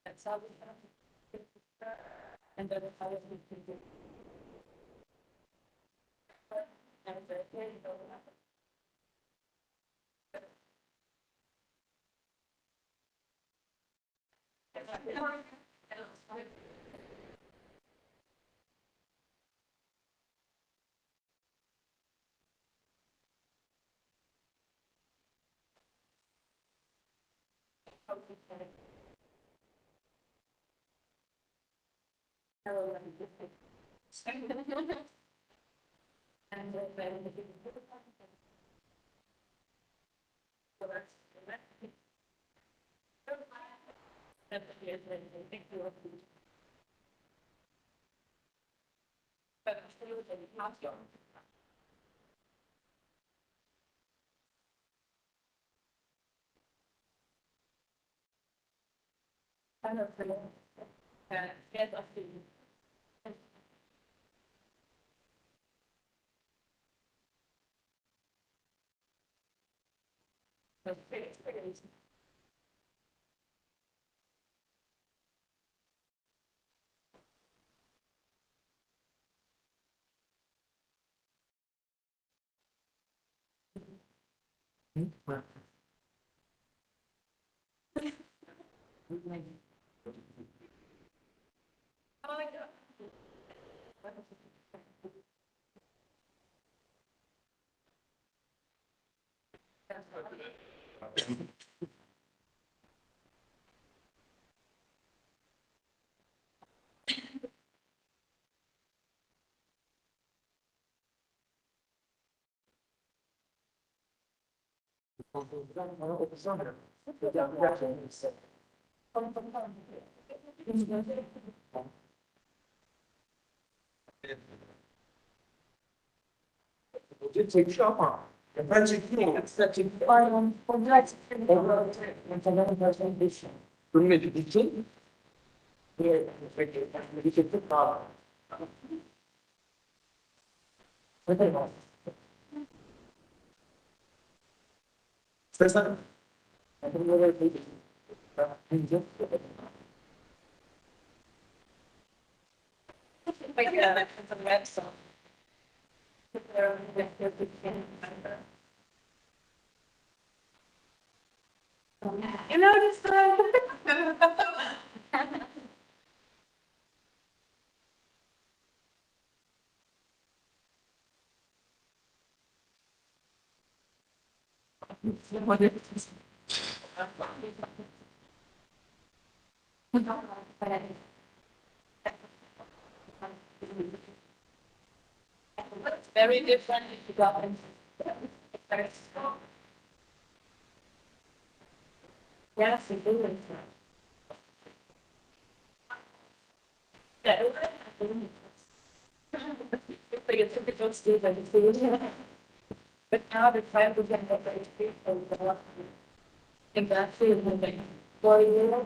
E: that's how we and then how we can do. And then you go. And then get off the
G: You noticed that? Very different if you go in. Yes, it is. Yeah. It's like a typical student food. But now the time to get better education in that field, like 4 years.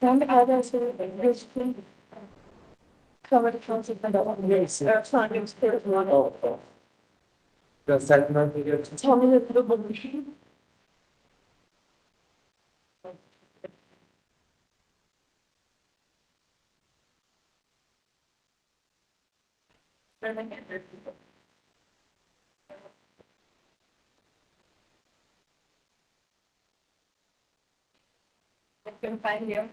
G: Some others basically cover the concept of science,
H: Does that not be good?
G: tell me a little bit. I can find your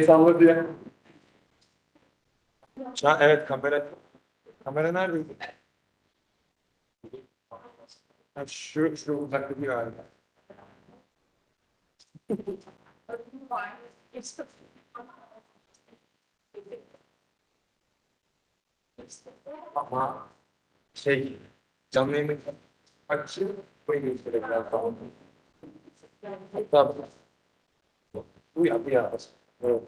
H: Sağlık diye. Evet, kamera nerede? Ha, şu uzaktaki galiba. Ama canlı yayını açıp koyuyoruz biraz daha. Tabii. Bu ya. Evet.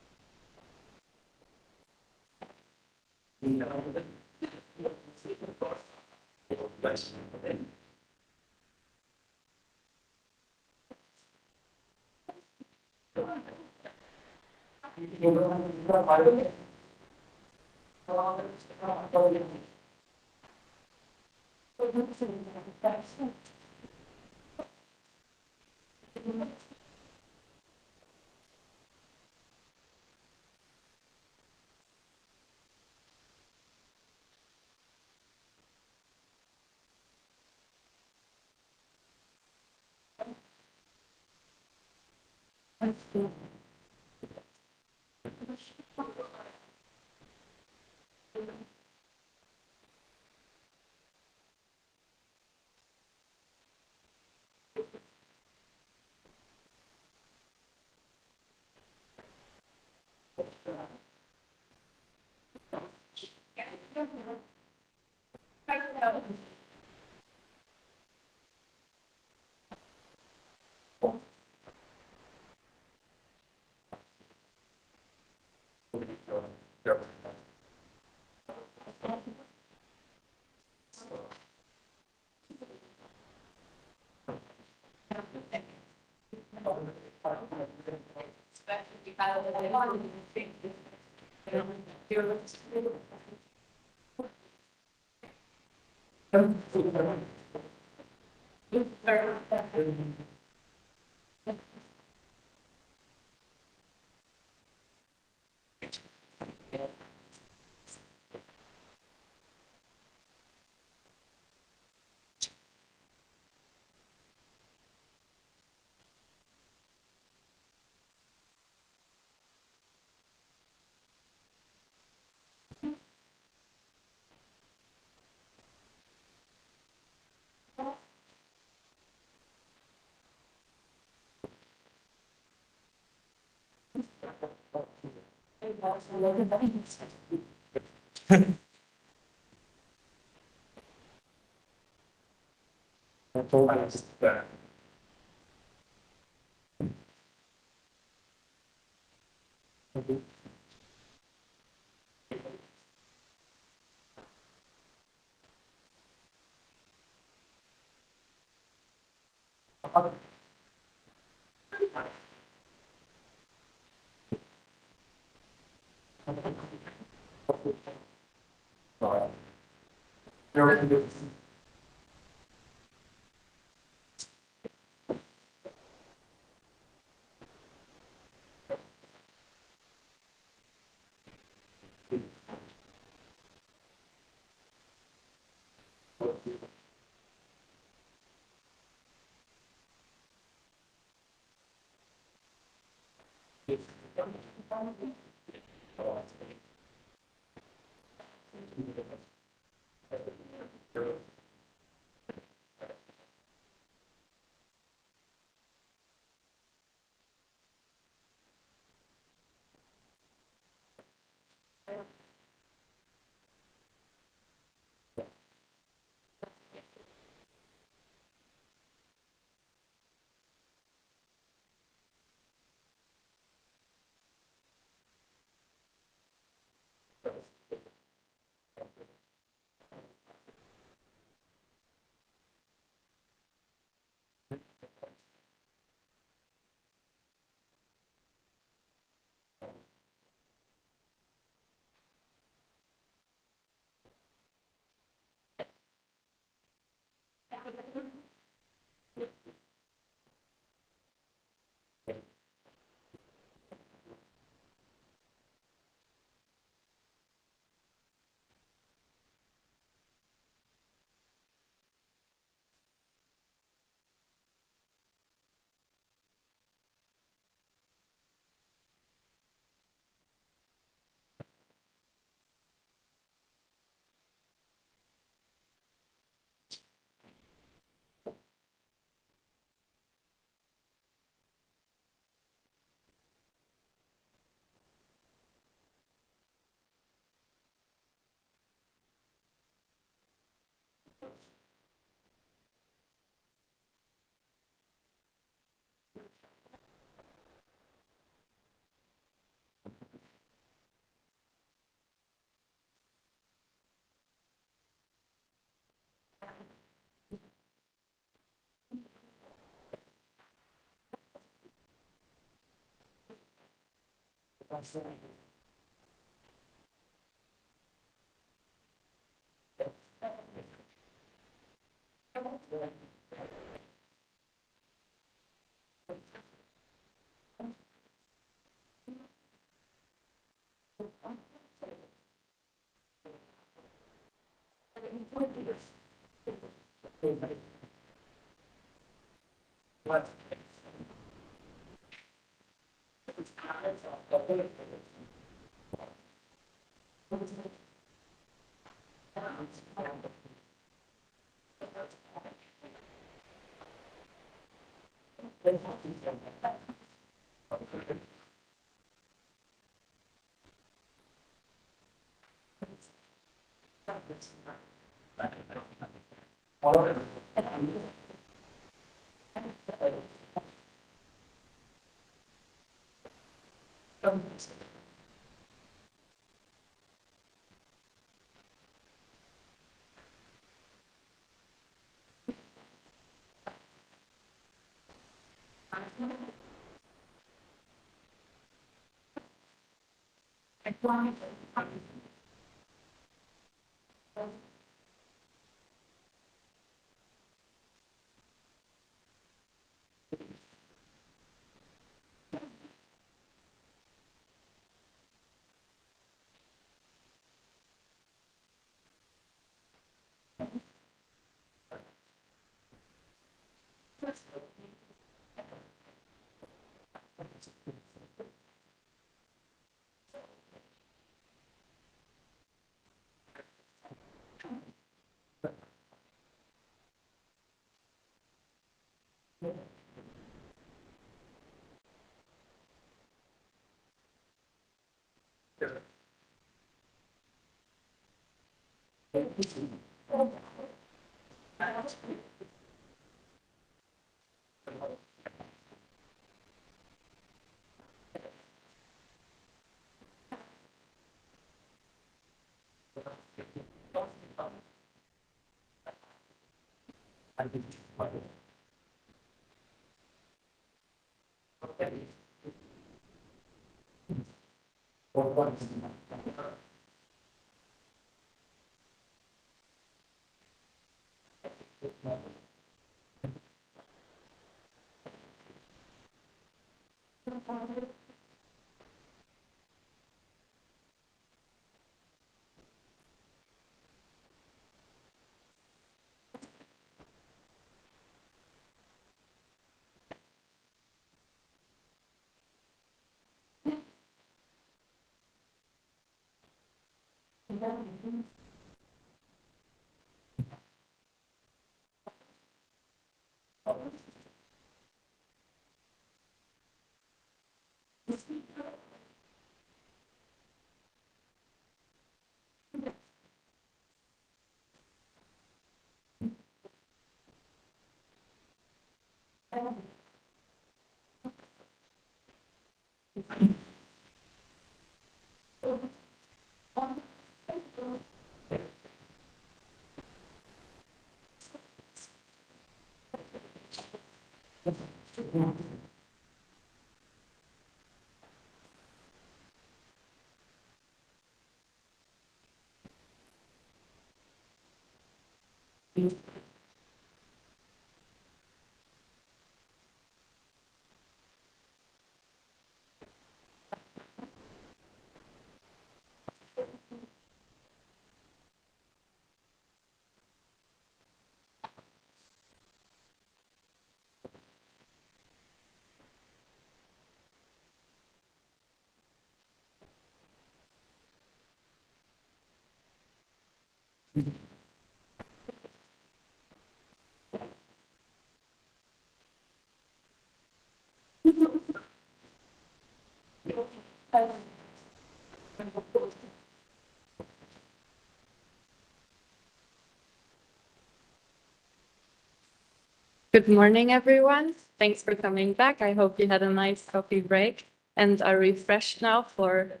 E: Good morning, everyone. Thanks for coming back. I hope you had a nice coffee break and are refreshed now for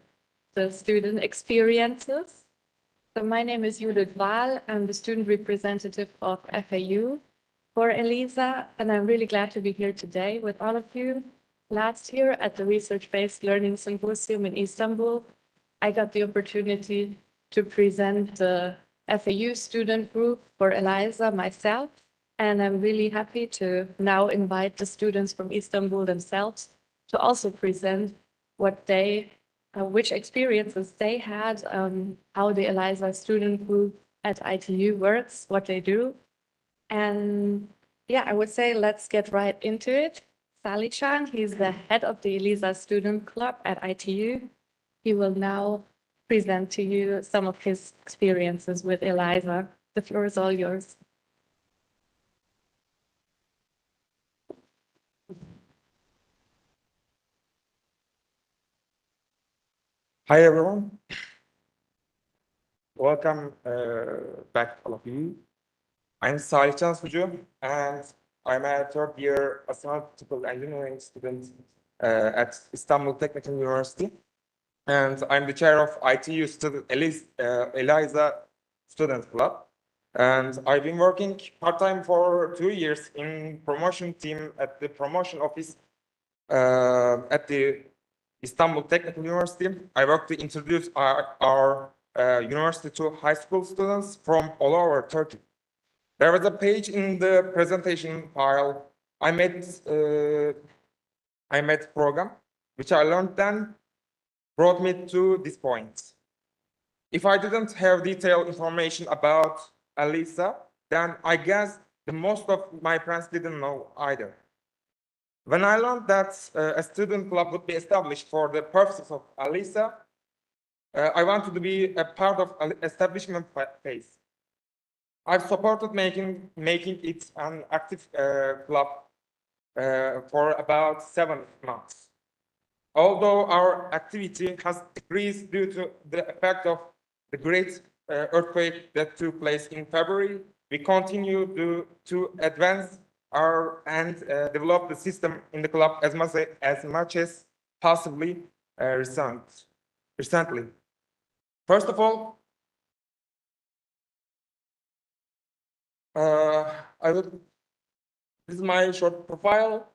E: the student experiences. So my name is Judith Wahl. I'm the student representative of FAU for ELISA, and I'm really glad to be here today with all of you. Last year at the Research-Based Learning Symposium in Istanbul, I got the opportunity to present the FAU student group for ELISA myself. And I'm really happy to now invite the students from Istanbul themselves to also present what which experiences they had, how the ELISA student group at ITU works, what they do. And yeah, I would say let's get right into it. Sally Chan, he's the head of the ELISA student club at ITU. He will now present to you some of his experiences with ELISA. The floor is all yours.
H: Hi everyone. Welcome back, all of you. I'm Sant'Anna School, and I'm a third year astronautical engineering student at Istanbul Technical University. And I'm the chair of ITU student ELISA Student Club. And I've been working part-time for 2 years in promotion team at the promotion office at the Istanbul Technical University. I work to introduce our university to high school students from all over Turkey. There was a page in the presentation file. I made program, which I learned then, brought me to this point. If I didn't have detailed information about ELISA, then I guess the most of my friends didn't know either. When I learned that a student club would be established for the purposes of ELISA, I wanted to be a part of establishment phase. I've supported making it an active club for about 7 months. Although our activity has decreased due to the effect of the great earthquake that took place in February, we continue to advance and develop the system in the club as much as possibly recently. First of all, this is my short profile,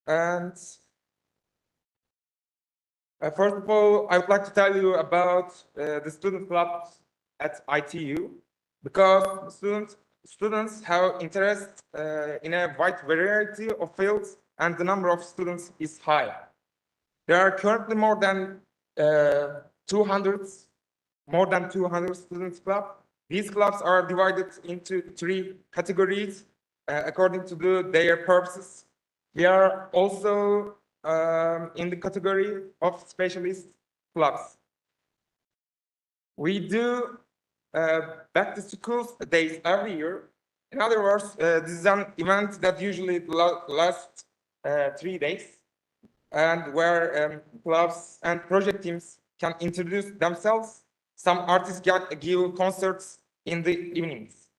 H: and first of all, I would like to tell you about the student clubs at ITU, because students have interest in a wide variety of fields, and the number of students is high. There are currently more than 200 students clubs. These clubs are divided into 3 categories according to their purposes. We are also in the category of specialist clubs. We do back to school days every year. In other words, this is an event that usually lasts 3 days, and where clubs and project teams can introduce themselves. Some artists give concerts in the evenings.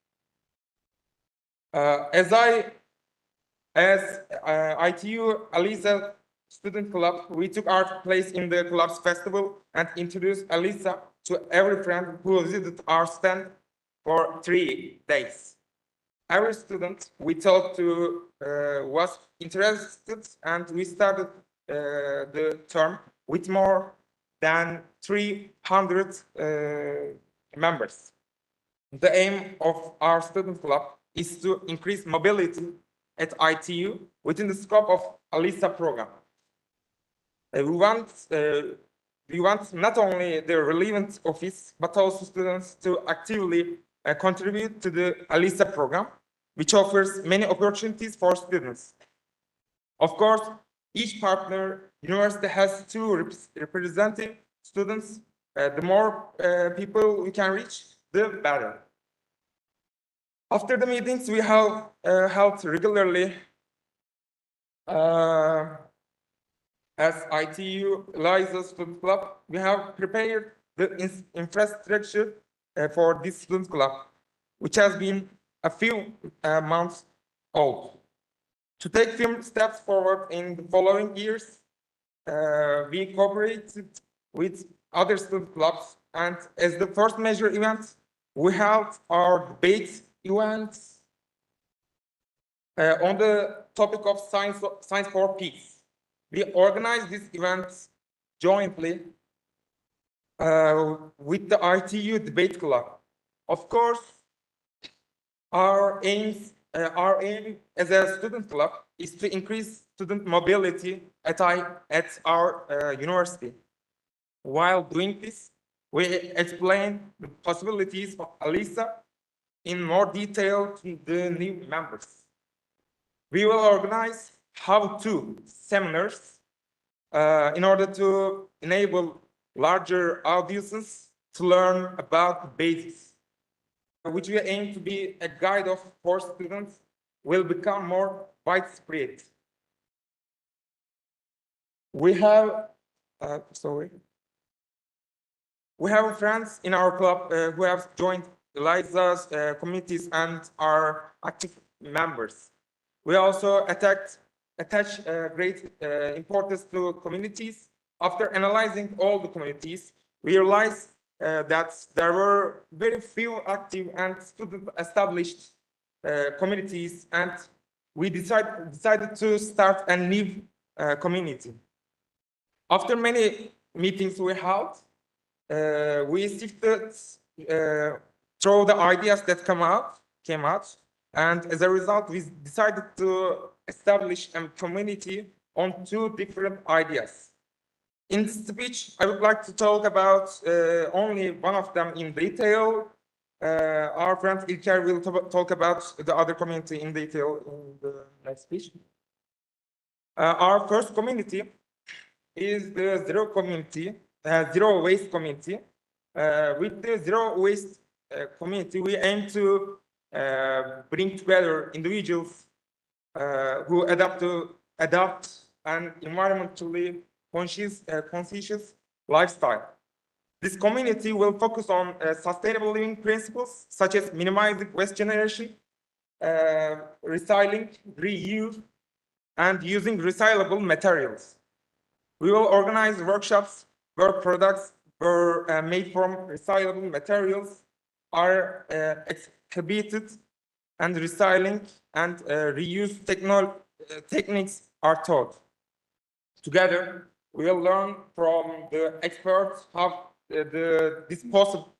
H: As ITU ELISA student club, we took our place in the club's festival and introduced ELISA to every friend who visited our stand for 3 days. Every student we talked to was interested, and we started the term with more than 300 members. The aim of our student club is to increase mobility at ITU within the scope of ELISA program. We want not only the relevant office, but also students to actively contribute to the ELISA program, which offers many opportunities for students. Of course, each partner university has 2 representative students. The more people we can reach, the better. After the meetings we have held regularly as ITU ELISA Student Club, we have prepared the infrastructure for this student club, which has been a few months old. To take firm steps forward in the following years, we cooperated with other student clubs, and as the first major event, we held our debate events on the topic of science for peace. We organized this event jointly with the ITU debate club. Of course, our aim as a student club is to increase student mobility at our university. While doing this, we explain the possibilities of ELISA in more detail to the new members. We will organize how-to seminars in order to enable larger audiences to learn about the basics, which we aim to be a guide of for students will become more widespread. We have, we have friends in our club who have joined ELISA's communities and are active members. We also attach great importance to communities. After analyzing all the communities, we realized that there were very few active and student-established communities, and we decided to start a new community. After many meetings we held, we sifted through the ideas that came out, and as a result, we decided to establish a community on 2 different ideas. In this speech, I would like to talk about only one of them in detail. Our friend İlker will talk about the other community in detail in the next speech. Our first community is the zero waste community. With the zero waste community, we aim to bring together individuals who adopt an environmentally conscious lifestyle. This community will focus on sustainable living principles such as minimizing waste generation, recycling, reuse, and using recyclable materials. We will organize workshops where products were made from recyclable materials are exhibited, and recycling and reuse techniques are taught. Together, we will learn from the experts how the disposable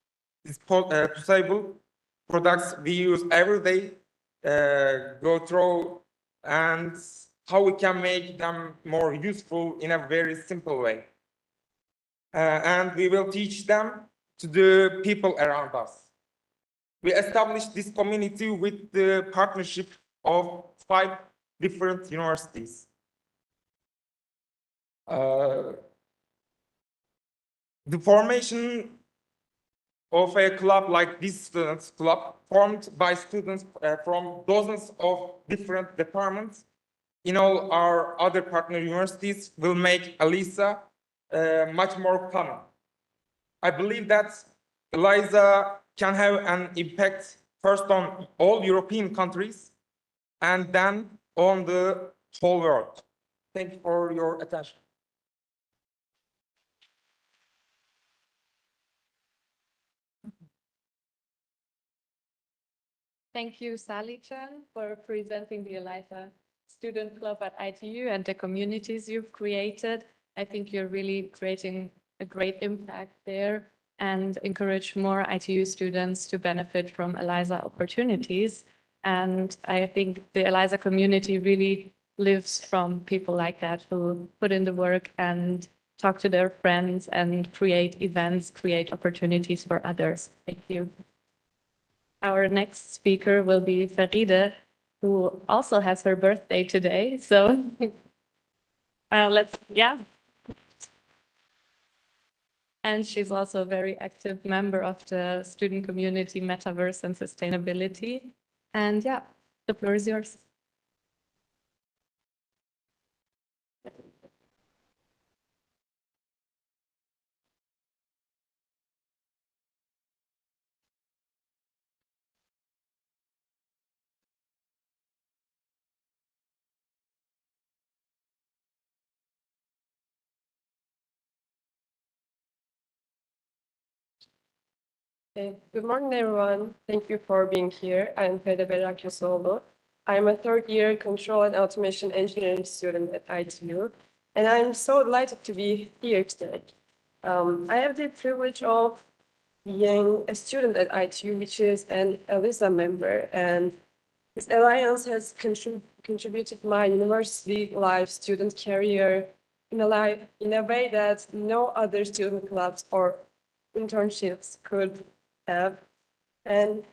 H: products we use every day go through, and how we can make them more useful in a very simple way. And we will teach them to the people around us. We established this community with the partnership of 5 different universities. The formation of a club like this students club, formed by students from dozens of different departments in all our other partner universities, will make ELISA much more common. I believe that ELISA can have an impact first on all European countries and then on the whole world. Thank you for your attention.
E: Thank you, Sally-chan, for presenting the ELISA Student Club at ITU and the communities you've created. I think you're really creating a great impact there and encourage more ITU students to benefit from ELISA opportunities. And I think the ELISA community really lives from people like that who put in the work and talk to their friends and create events, create opportunities for others. Thank you. Our next speaker will be Faride, who also has her birthday today. So yeah. And she's also a very active member of the student community, Metaverse and Sustainability. And yeah, the floor is yours.
I: Okay, good morning, everyone. Thank you for being here. I'm Fede Berrakyosoğlu. I'm a third-year Control and Automation Engineering student at ITU, and I'm so delighted to be here today. I have the privilege of being a student at ITU, which is an EELISA member, and this alliance has contributed my university life, student career in a way that no other student clubs or internships could have. And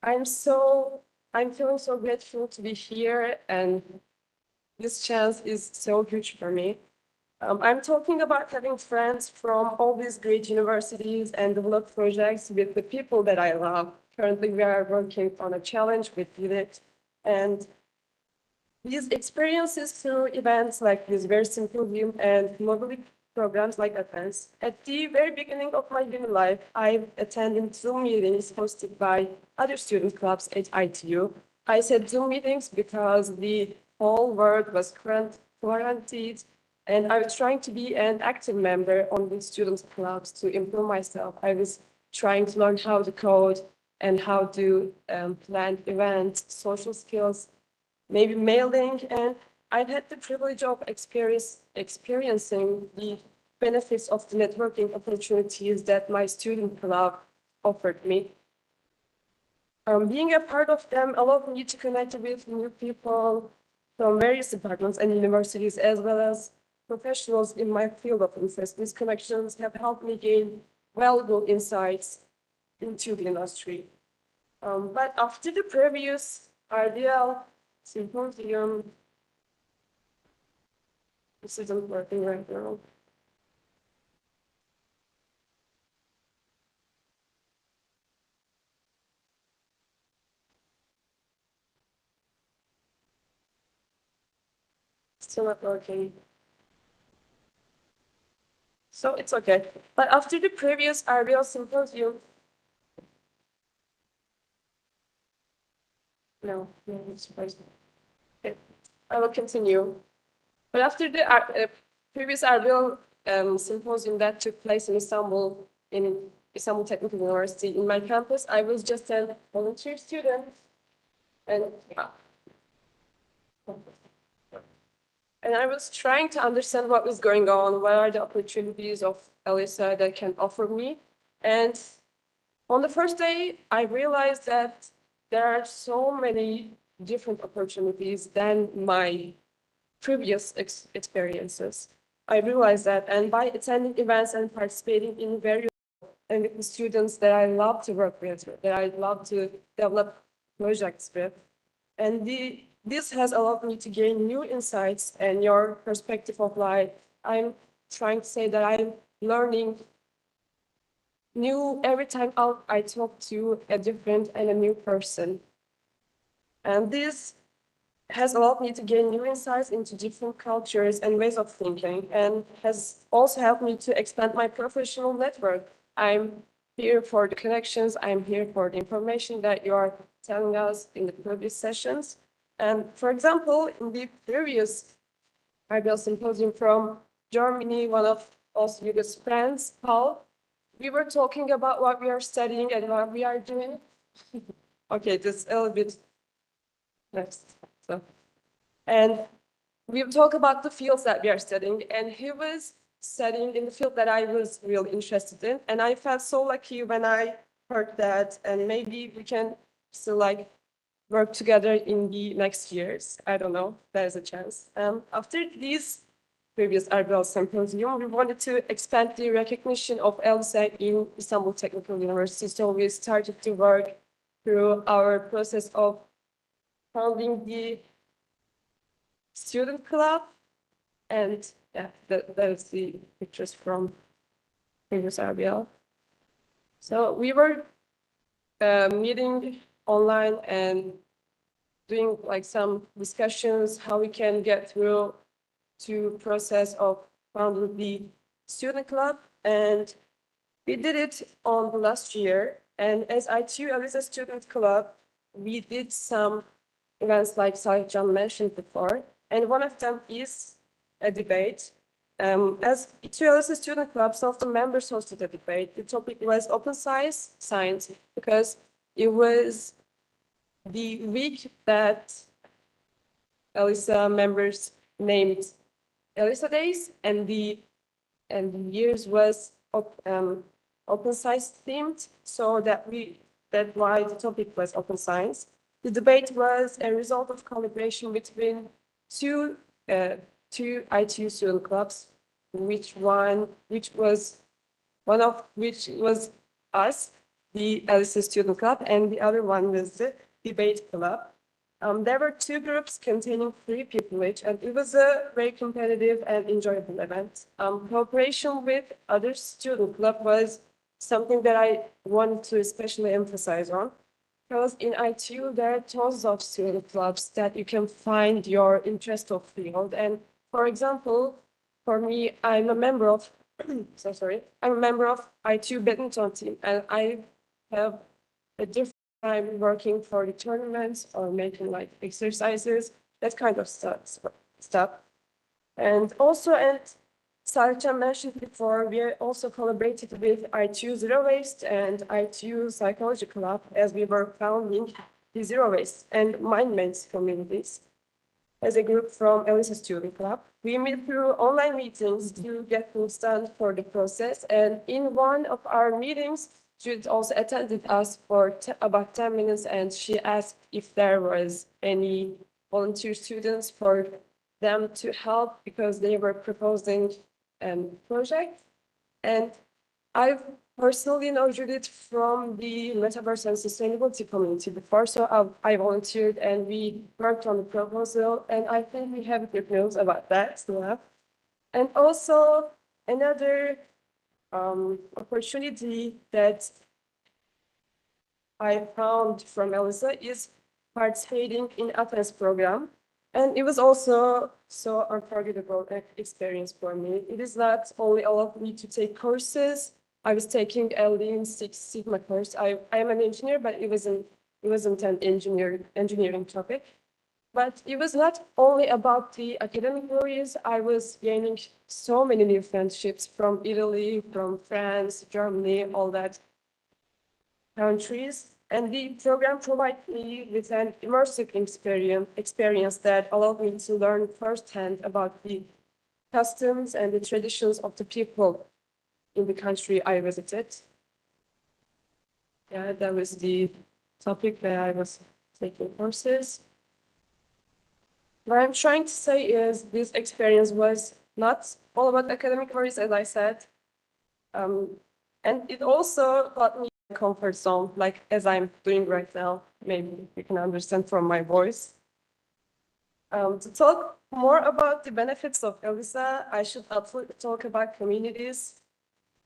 I: I'm feeling so grateful to be here, and this chance is so huge for me. I'm talking about having friends from all these great universities and develop projects with the people that I love. Currently, we are working on a challenge with UNIT, and these experiences through events like this very symposium and mobility programs like events. At the very beginning of my uni life, I attended Zoom meetings hosted by other student clubs at ITU. I said Zoom meetings because the whole world was quarantined, and I was trying to be an active member on the student clubs to improve myself. I was trying to learn how to code and how to plan events, social skills, maybe mailing, and I had the privilege of experiencing the benefits of the networking opportunities that my student club offered me. Being a part of them allowed me to connect with new people from various departments and universities, as well as professionals in my field of interest. These connections have helped me gain valuable insights into the industry. But after the previous RDL symposium, this isn't working right now. Still not working. So it's okay. But after the previous RBL symposium, no, it's supposed to. Okay, I will continue. But after the previous RBL symposium that took place in Istanbul Technical University, in my campus, I was just a volunteer student, and I was trying to understand what was going on, what are the opportunities of ELISA that can offer me. And on the first day, I realized that there are so many different opportunities than my previous experiences. I realized that, and by attending events and participating in various and with the students that I love to work with, that I love to develop projects with, and this has allowed me to gain new insights and your perspective of life. I'm trying to say that I'm learning new every time I talk to a different and a new person. And this has allowed me to gain new insights into different cultures and ways of thinking, and has also helped me to expand my professional network. I'm here for the connections, I'm here for the information that you are telling us in the previous sessions. And for example, in the previous RBL symposium from Germany, one of Oswald's friends, Paul, we were talking about what we are studying and what we are doing. Okay, this a little bit next. So, and we talk about the fields that we are studying, and he was studying in the field that I was really interested in, and I felt so lucky when I heard that, and maybe we can still like work together in the next years. I don't know, there's a chance. After these previous RBL symposium, we wanted to expand the recognition of ELSA in Istanbul Technical University, so we started to work through our process of founding the student club, and yeah, that is the pictures from previous RBL. So we were meeting online and doing like some discussions how we can get through to process of founding the student club, and we did it on the last year. And as ITU ELISA student club, we did some events like Sahitcan mentioned before, and one of them is a debate. As EELISA student club, some of the members hosted a debate. The topic was open science because it was the week that ELISA members named ELISA days, and the years was open science themed, so that's why the topic was open science. The debate was a result of collaboration between two ITU student clubs, which was one of which was us, the ELISA student club, and the other one was the debate club. There were two groups containing 3 people each, and it was a very competitive and enjoyable event. Cooperation with other student club was something that I wanted to especially emphasize on, because in ITU there are tons of student clubs that you can find your interest of field. And for example, for me, I'm a member of I'm a member of ITU badminton team, and I have a different time working for the tournaments or making like exercises, that kind of stuff. And also, and Sarcha mentioned before, we also collaborated with ITU Zero Waste and ITU Psychology Club as we were founding the Zero Waste and Mind-Mates communities as a group from ELISA Student Club. We meet through online meetings to get things done for the process. And in one of our meetings, Judith also attended us for about 10 minutes, and she asked if there was any volunteer students for them to help because they were proposing a project. And I personally know Judith from the Metaverse and Sustainability community before, so I volunteered and we worked on the proposal, and I think we have good news about that still. And also another opportunity that I found from ELISA is participating in Athens program. And it was also so unforgettable experience for me. It is not only allowed me to take courses. I was taking a Lean Six Sigma course. I am an engineer, but it wasn't an engineering topic. But it was not only about the academic worries. I was gaining so many new friendships from Italy, from France, Germany, all that countries. And the program provided me with an immersive experience that allowed me to learn firsthand about the customs and the traditions of the people in the country I visited. Yeah, that was the topic that I was taking courses. What I'm trying to say is this experience was not all about academic worries, as I said. And it also got me in a comfort zone, like as I'm doing right now. Maybe you can understand from my voice. To talk more about the benefits of ELISA, I should absolutely talk about communities.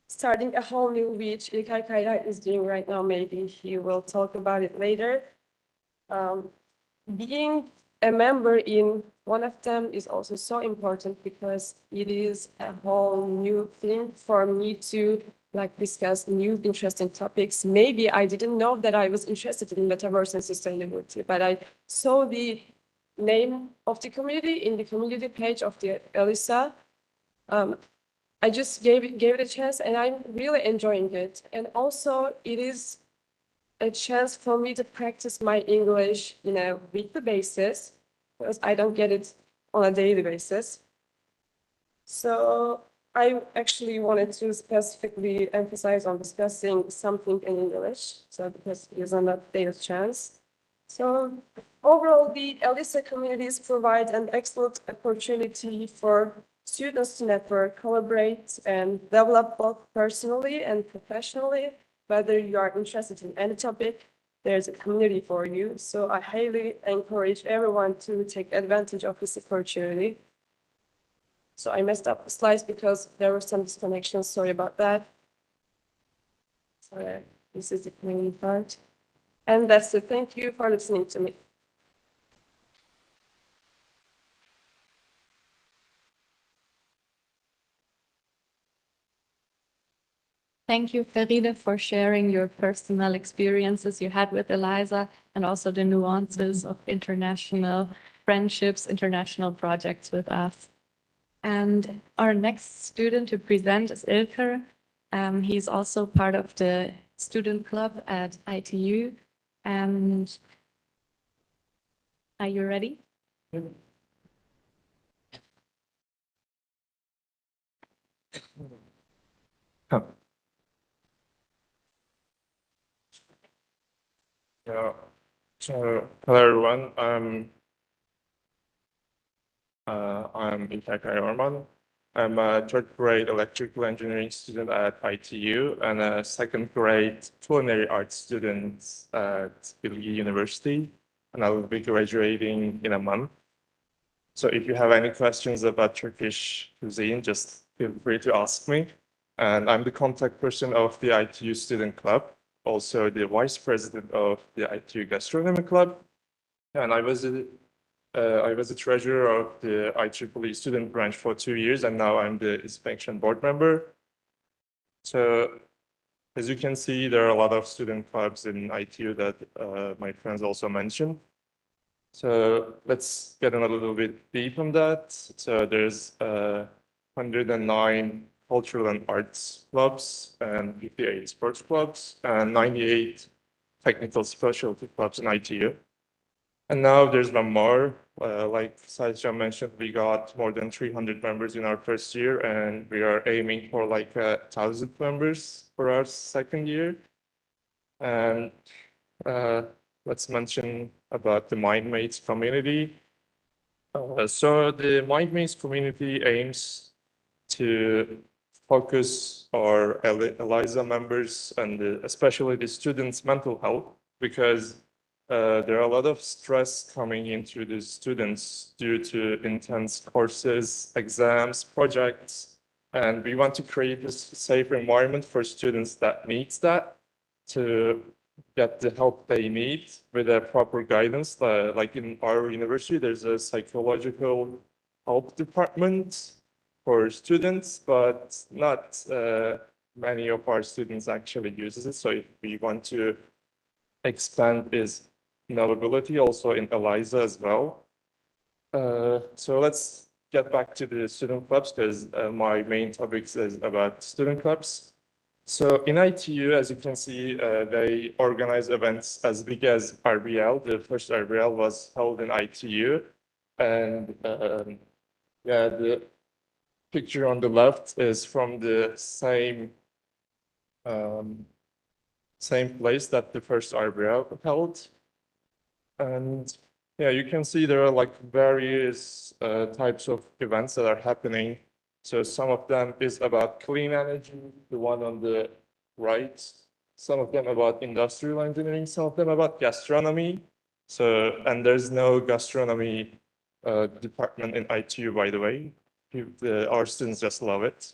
I: Starting a whole new which İlkay Kayra is doing right now. Maybe he will talk about it later. Being a member in one of them is also so important because it is a whole new thing for me to discuss new interesting topics. Maybe I didn't know that I was interested in metaverse and sustainability, but I saw the name of the community in the community page of the ELISA. I just gave it a chance, and I'm really enjoying it. And also, it is a chance for me to practice my English, weekly basis, because I don't get it on a daily basis. So I actually wanted to specifically emphasize on discussing something in English, so because it is on a daily chance. So overall, the ELISA communities provide an excellent opportunity for students to network, collaborate, and develop both personally and professionally. Whether you are interested in any topic, there's a community for you. So I highly encourage everyone to take advantage of this opportunity. So I messed up the slides because there were some disconnections. Sorry about that. So this is the community part. And that's it. Thank you for listening to me.
E: Thank you, Farida, for sharing your personal experiences you had with ELISA and also the nuances of international friendships, international projects with us. And our next student to present is Ilker. He's also part of the student club at ITU. And are you ready?
H: Yeah. So, hello everyone. I'm Ilker Orman. I'm a third grade electrical engineering student at ITU and a second grade culinary arts student at Bilgi University. And I will be graduating in a month. So if you have any questions about Turkish cuisine, just feel free to ask me. And I'm the contact person of the ITU Student Club, also the vice president of the ITU Gastronomy Club. And I was the treasurer of the IEEE student branch for 2 years, and now I'm the inspection board member. So as you can see, there are a lot of student clubs in ITU that my friends also mentioned. So let's get in a little bit deep on that. So there's 109 cultural and arts clubs and 58 sports clubs and 98 technical specialty clubs in ITU. And now there's one more. Like Saisha mentioned, we got more than 300 members in our first year, and we are aiming for like 1,000 members for our second year. And let's mention about the MindMates community. So the MindMates community aims to focus our ELISA members and especially the students' mental health, because there are a lot of stress coming into the students due to intense courses, exams, projects, and we want to create a safe environment for students that needs that to get the help they need with a proper guidance. Like in our university, there's a psychological help department for students, but not many of our students actually uses it. So if we want to expand this knowability also in ELISA as well. So let's get back to the student clubs, because my main topic is about student clubs. So in ITU, as you can see, they organize events as big as RBL. The first RBL was held in ITU. And yeah, the picture on the left is from the same place that the first RBL held. And yeah, you can see there are like various types of events that are happening. So some of them is about clean energy, the one on the right. Some of them about industrial engineering, some of them about gastronomy. So, and there's no gastronomy department in ITU, by the way. Our students just love it.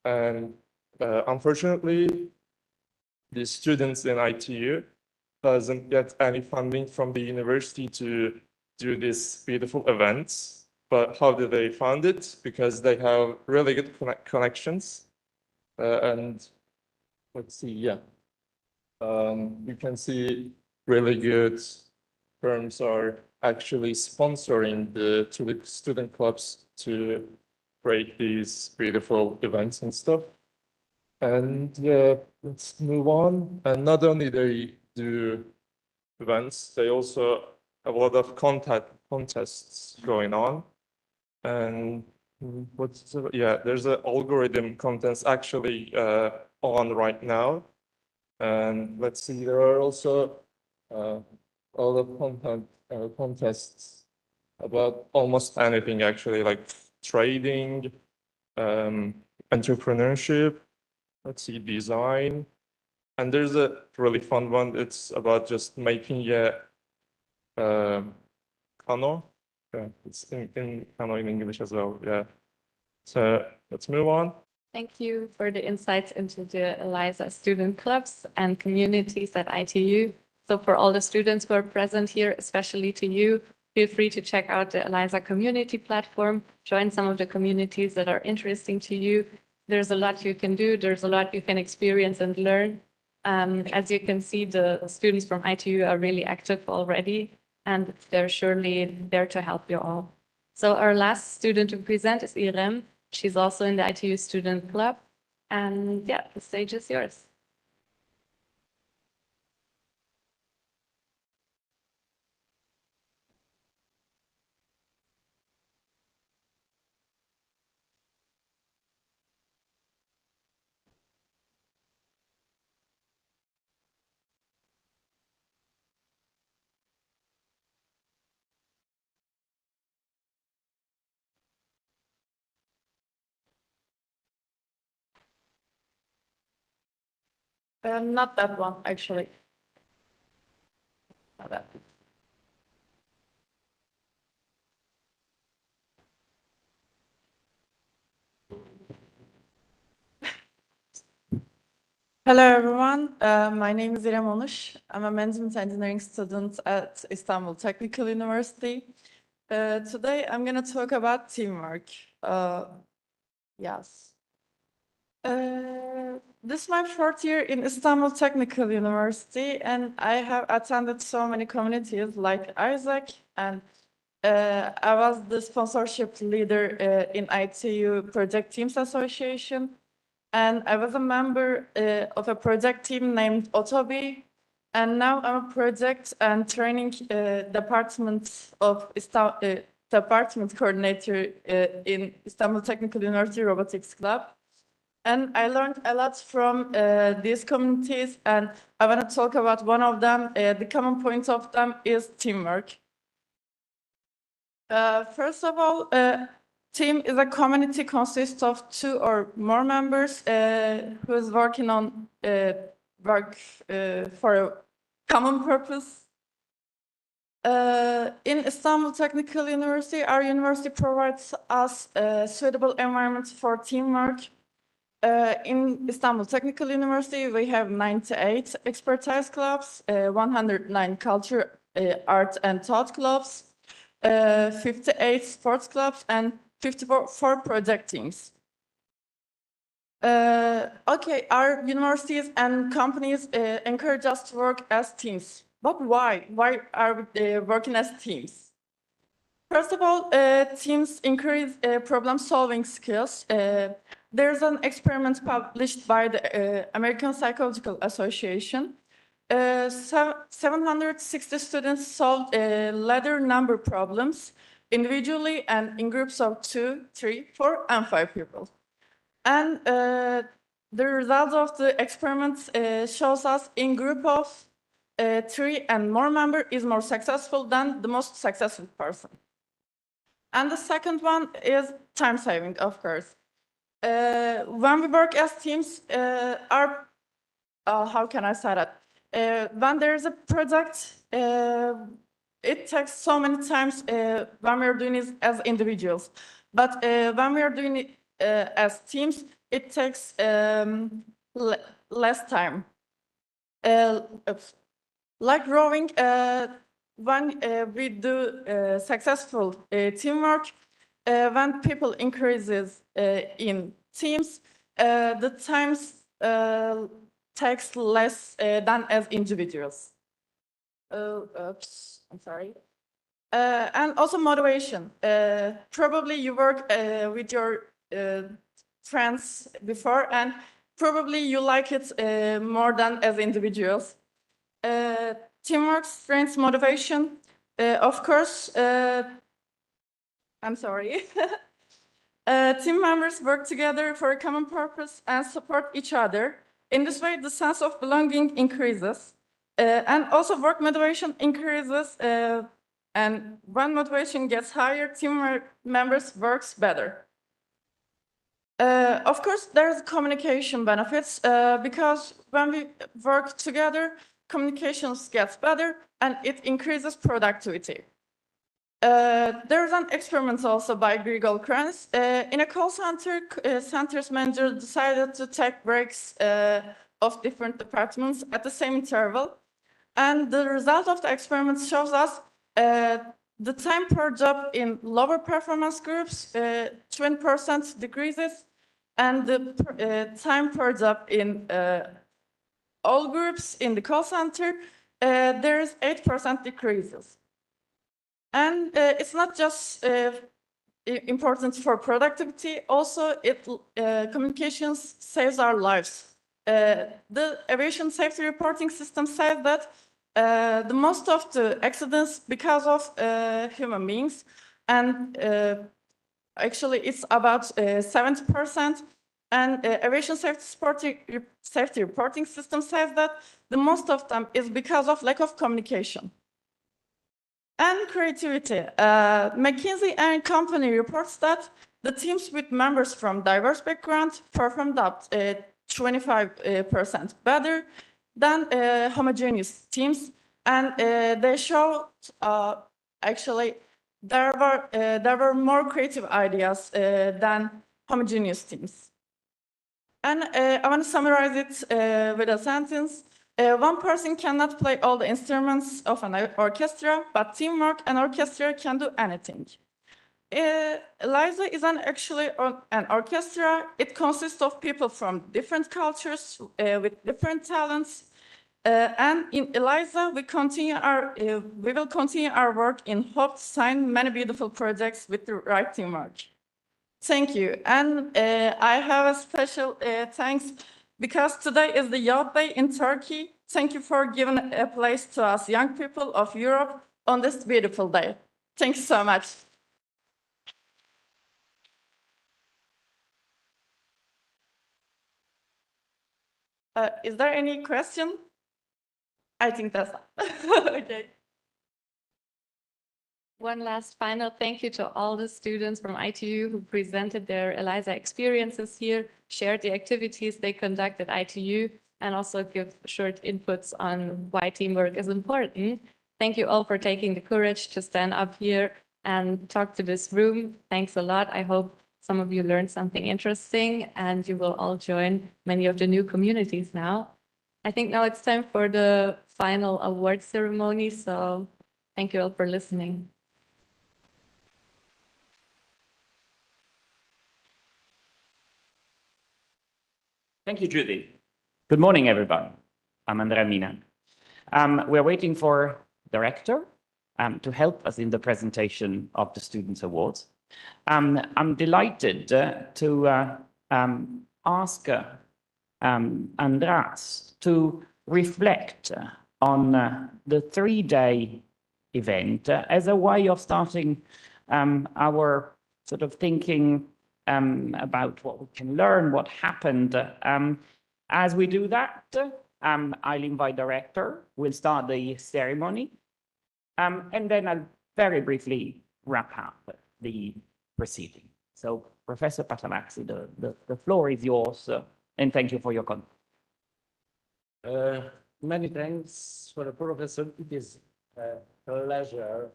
H: And unfortunately, the students in ITU doesn't get any funding from the university to do these beautiful events. But how do they fund it? Because they have really good connections. And let's see, yeah. You can see really good firms are actually sponsoring the student clubs to create these beautiful events and stuff. And yeah, let's move on. And not only they do events, they also have a lot of contests going on. And there's an algorithm contest actually on right now. And let's see, there are also all the contests about almost anything actually, like trading, entrepreneurship, let's see, design. And there's a really fun one. It's about just making a canoe. Yeah, it's in canoe in English as well. Yeah. So let's move on.
E: Thank you for the insights into the ELISA student clubs and communities at ITU. So for all the students who are present here, especially to you, feel free to check out the ELISA community platform, join some of the communities that are interesting to you. There's a lot you can do. There's a lot you can experience and learn. As you can see, the students from ITU are really active already, and they're surely there to help you all. So our last student to present is Irem. She's also in the ITU student club. And yeah, the stage is yours. Not that one, actually. Not that.
J: Hello, everyone. My name is İrem Onuş. I'm a management engineering student at Istanbul Technical University. Today, I'm going to talk about teamwork. Yes. This is my fourth year in Istanbul Technical University, and I have attended so many communities like Isaac, and I was the sponsorship leader in ITU Project Teams Association. And I was a member of a project team named Otobi. And now I'm a project and training department department coordinator in Istanbul Technical University Robotics Club. And I learned a lot from these communities, and I want to talk about one of them. The common point of them is teamwork. First of all, team is a community consists of 2 or more members who is working on work for a common purpose. In Istanbul Technical University, our university provides us a suitable environment for teamwork. In Istanbul Technical University, we have 98 expertise clubs, 109 culture, art and thought clubs, 58 sports clubs, and 54 project teams. Okay, our universities and companies encourage us to work as teams. But why? Why are we working as teams? First of all, teams increase problem-solving skills. There's an experiment published by the American Psychological Association. 760 students solved ladder number problems individually and in groups of 2, 3, 4, and 5 people. And the result of the experiment shows us in group of 3 and more member is more successful than the most successful person. And the second one is time saving, of course. When we work as teams, how can I say that? When there is a project, it takes so many times when we are doing it as individuals. But when we are doing it as teams, it takes less time. Like rowing, when we do successful teamwork, when people increases in teams, the times takes less than as individuals. Oops, I'm sorry. And also motivation. Probably you work with your friends before, and probably you like it more than as individuals. Teamwork strengthens motivation. Of course, I'm sorry. Team members work together for a common purpose and support each other. In this way, the sense of belonging increases. And also work motivation increases. And when motivation gets higher, team members works better. Of course, there's communication benefits because when we work together, communications gets better and it increases productivity. There's an experiment also by Grigol Kranz. In a call center, center's manager decided to take breaks of different departments at the same interval. And the result of the experiment shows us the time per job in lower performance groups, 20% decreases, and the time per job in all groups in the call center, there is 8% decreases. And it's not just important for productivity. Also, communications saves our lives. The aviation safety reporting system says that the most of the accidents because of human beings, and actually it's about 70%. And aviation safety reporting system says that the most of them is because of lack of communication. And creativity. McKinsey and Company reports that the teams with members from diverse backgrounds performed up 25% better than homogeneous teams. And they showed actually there were more creative ideas than homogeneous teams. And I want to summarize it with a sentence. One person cannot play all the instruments of an orchestra, but teamwork and orchestra can do anything. EELISA is actually an orchestra. It consists of people from different cultures with different talents. And in EELISA, we will continue our work in hope to sign many beautiful projects with the right teamwork. Thank you. And I have a special thanks because today is the Youth Day in Turkey. Thank you for giving a place to us young people of Europe on this beautiful day. Thank you so much. Is there any question? I think that's okay.
E: One last final thank you to all the students from ITU who presented their ELISA experiences here, shared the activities they conduct at ITU, and also give short inputs on why teamwork is important. Thank you all for taking the courage to stand up here and talk to this room. Thanks a lot. I hope some of you learned something interesting and you will all join many of the new communities now. I think now it's time for the final award ceremony, so thank you all for listening.
K: Thank you, Judy. Good morning, everybody. I'm Andrea Mina. We're waiting for director to help us in the presentation of the Students' Awards. I'm delighted to ask Andras to reflect on the 3-day event as a way of starting our sort of thinking about what we can learn, what happened. As we do that, I'll invite director. We'll start the ceremony. And then I'll very briefly wrap up the proceeding. So, Professor Patalaxi, the floor is yours, and thank you for your comment.
D: Many thanks for the professor. It is a pleasure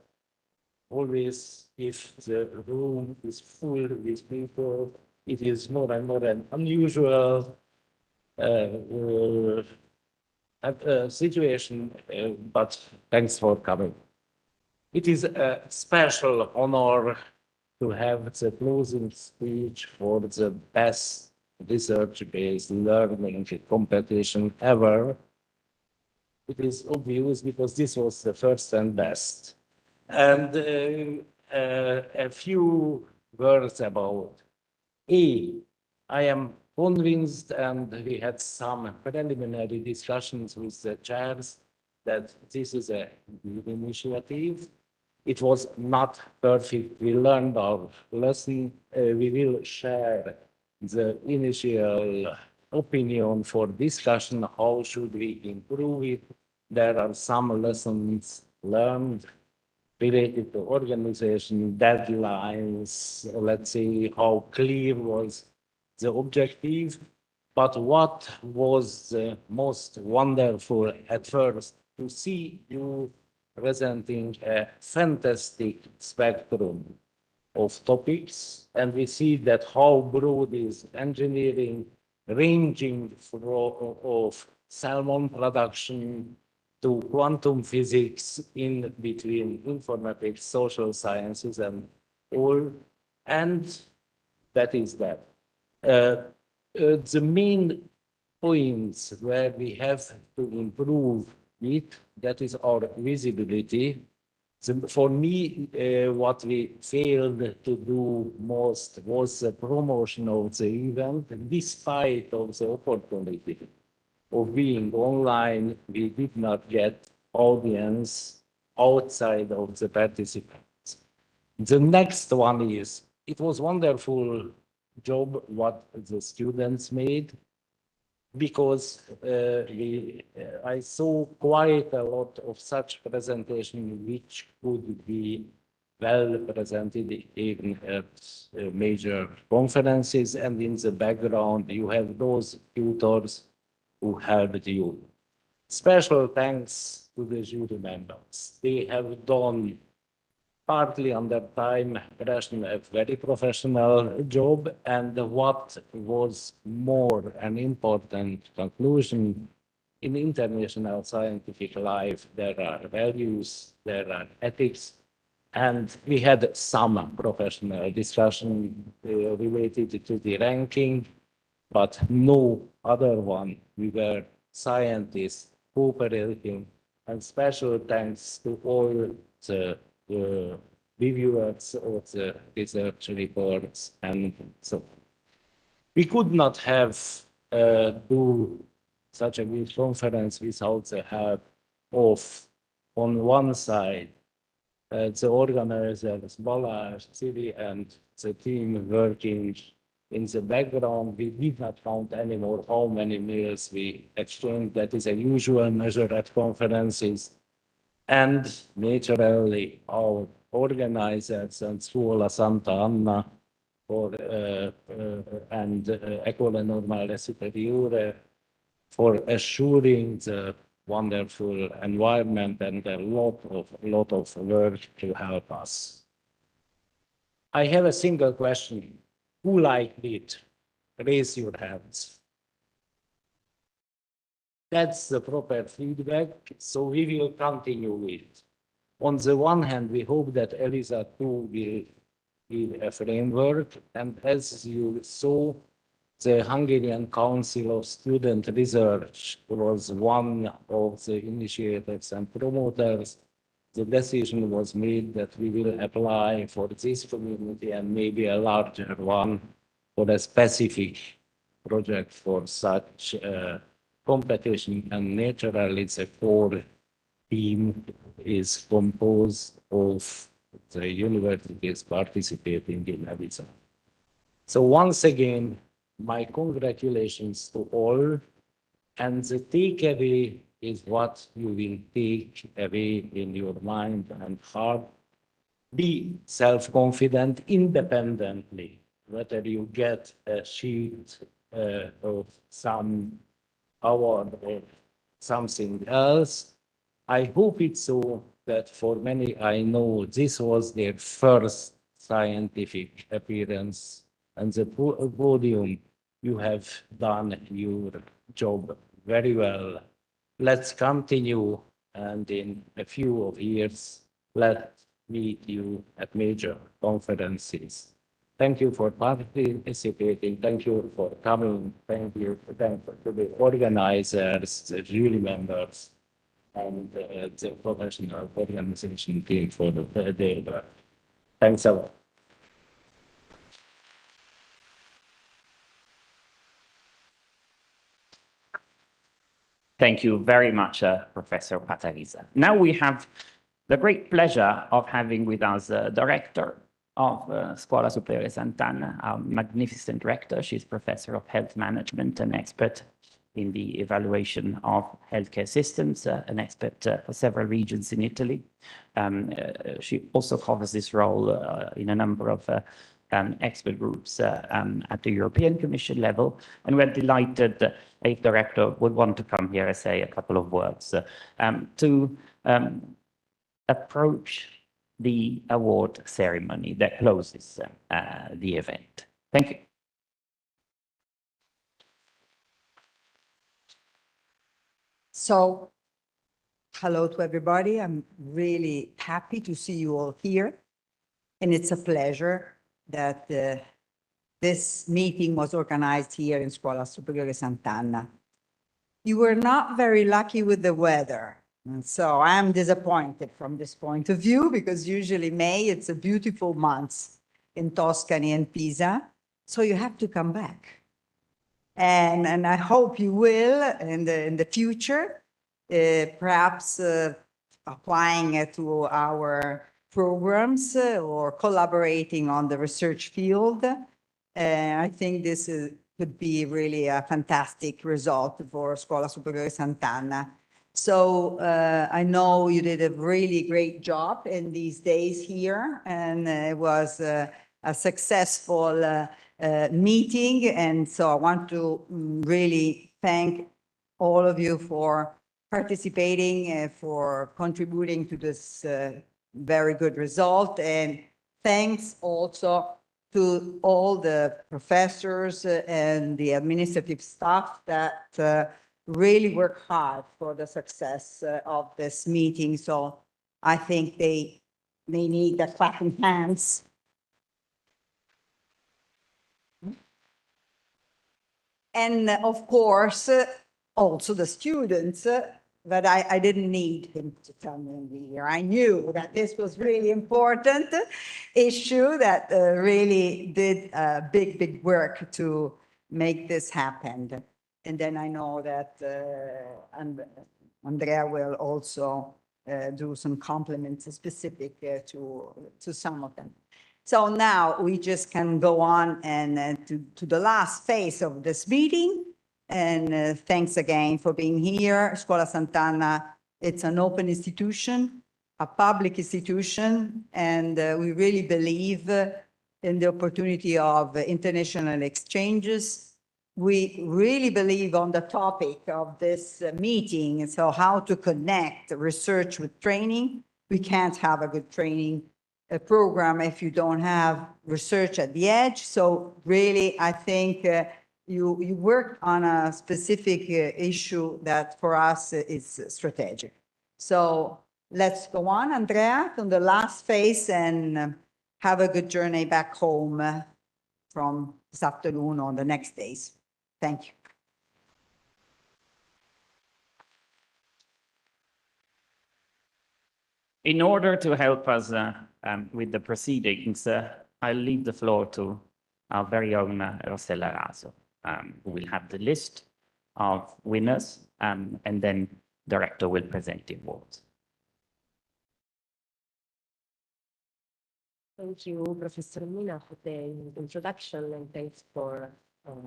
D: always if the room is full with people. It is more and more an unusual situation, but thanks for coming. It is a special honor to have the closing speech for the best research-based learning competition ever. It is obvious because this was the first and best. And a few words about I am convinced, and we had some preliminary discussions with the chairs, that this is a good initiative. It was not perfect. We learned our lesson. We will share the initial opinion for discussion. How should we improve it? There are some lessons learned related to organization, deadlines, let's see how clear was the objective. But what was the most wonderful at first, to see you presenting a fantastic spectrum of topics, and we see that how broad is engineering, ranging of salmon production to quantum physics, in between informatics, social sciences, and all. And that is that. The main points where we have to improve it, that is our visibility.
K: So for me, what we failed to do most was the promotion of the event, despite of the opportunity of being online. We did not get audience outside of the participants. The next one is, it was wonderful job what the students made, because I saw quite a lot of such presentation which could be well presented even at major conferences, and in the background you have those tutors who helped you. Special thanks to the jury members. They have done partly on their time pressure, a very professional job, and what was more an important conclusion in international scientific life, there are values, there are ethics, and we had some professional discussion related to the ranking, but no other one. We were scientists cooperating, and special thanks to all the reviewers of the research reports. And so we could not have do such a good conference without the help of, on one side, the organizers, Balázs, Ciri, and the team working in the background. We did not count anymore how many mails we exchanged. That is a usual measure at conferences. And naturally, our organizers and Scuola Sant'Anna and Scuola Normale Superiore for assuring the wonderful environment and a lot of work to help us. I have a single question. Who liked it? Raise your hands. That's the proper feedback, so we will continue with. On the one hand, we hope that ELISA 2 will be a framework, and as you saw, the Hungarian Council of Student Research was one of the initiators and promoters. The decision was made that we will apply for this community and maybe a larger one for a specific project for such competition, and naturally the core team is composed of the universities participating in ELISA. So once again, my congratulations to all, and the takeaway is what you will take away in your mind and heart. Be self-confident independently, whether you get a sheet of some award or something else. I hope it's so that for many I know this was their first scientific appearance, and the podium, you have done your job very well. Let's continue, and in a few of years, let's meet you at major conferences. Thank you for participating. Thank you for coming. Thank you to the organizers, the jury members, and the professional organization team for the day. Thanks a lot. Thank you very much, Professor Patariza. Now we have the great pleasure of having with us the director of Scuola Superiore Sant'Anna, our magnificent rector. She's professor of health management, an expert in the evaluation of healthcare systems, an expert for several regions in Italy. She also covers this role in a number of expert groups at the European Commission level. And we're delighted that a director would want to come here and say a couple of words to approach the award ceremony that closes the event. Thank you.
L: So, hello to everybody. I'm really happy to see you all here. And it's a pleasure that this meeting was organized here in Scuola Superiore Sant'Anna. You were not very lucky with the weather. And so I'm disappointed from this point of view because usually May, it's a beautiful month in Tuscany and Pisa. So you have to come back. And I hope you will in the future, perhaps applying it to our programs or collaborating on the research field. I think this could be really a fantastic result for Scuola Superiore Sant'Anna. So I know you did a really great job in these days here, and it was a successful meeting. And so I want to really thank all of you for participating, for contributing to this very good result. And thanks also to all the professors and the administrative staff that really work hard for the success of this meeting. So I think they need the clapping hands. And of course, also the students, but I didn't need him to come in here. I knew that this was really important issue that really did big work to make this happen. And then I know that Andrea will also do some compliments specific to some of them. So now we just can go on and to the last phase of this meeting. And thanks again for being here. Scuola Sant'Anna, it's an open institution, a public institution, and we really believe in the opportunity of international exchanges. We really believe on the topic of this meeting, so how to connect research with training. We can't have a good training program if you don't have research at the edge. So really, I think you worked on a specific issue that for us is strategic. So let's go on, Andrea, to the last phase and have a good journey back home from this afternoon or the next days. Thank you.
K: In order to help us with the proceedings, I'll leave the floor to our very own Rossella Raso, who will have the list of winners, and then director will present the awards.
M: Thank you, Professor Mina, for the introduction, and thanks for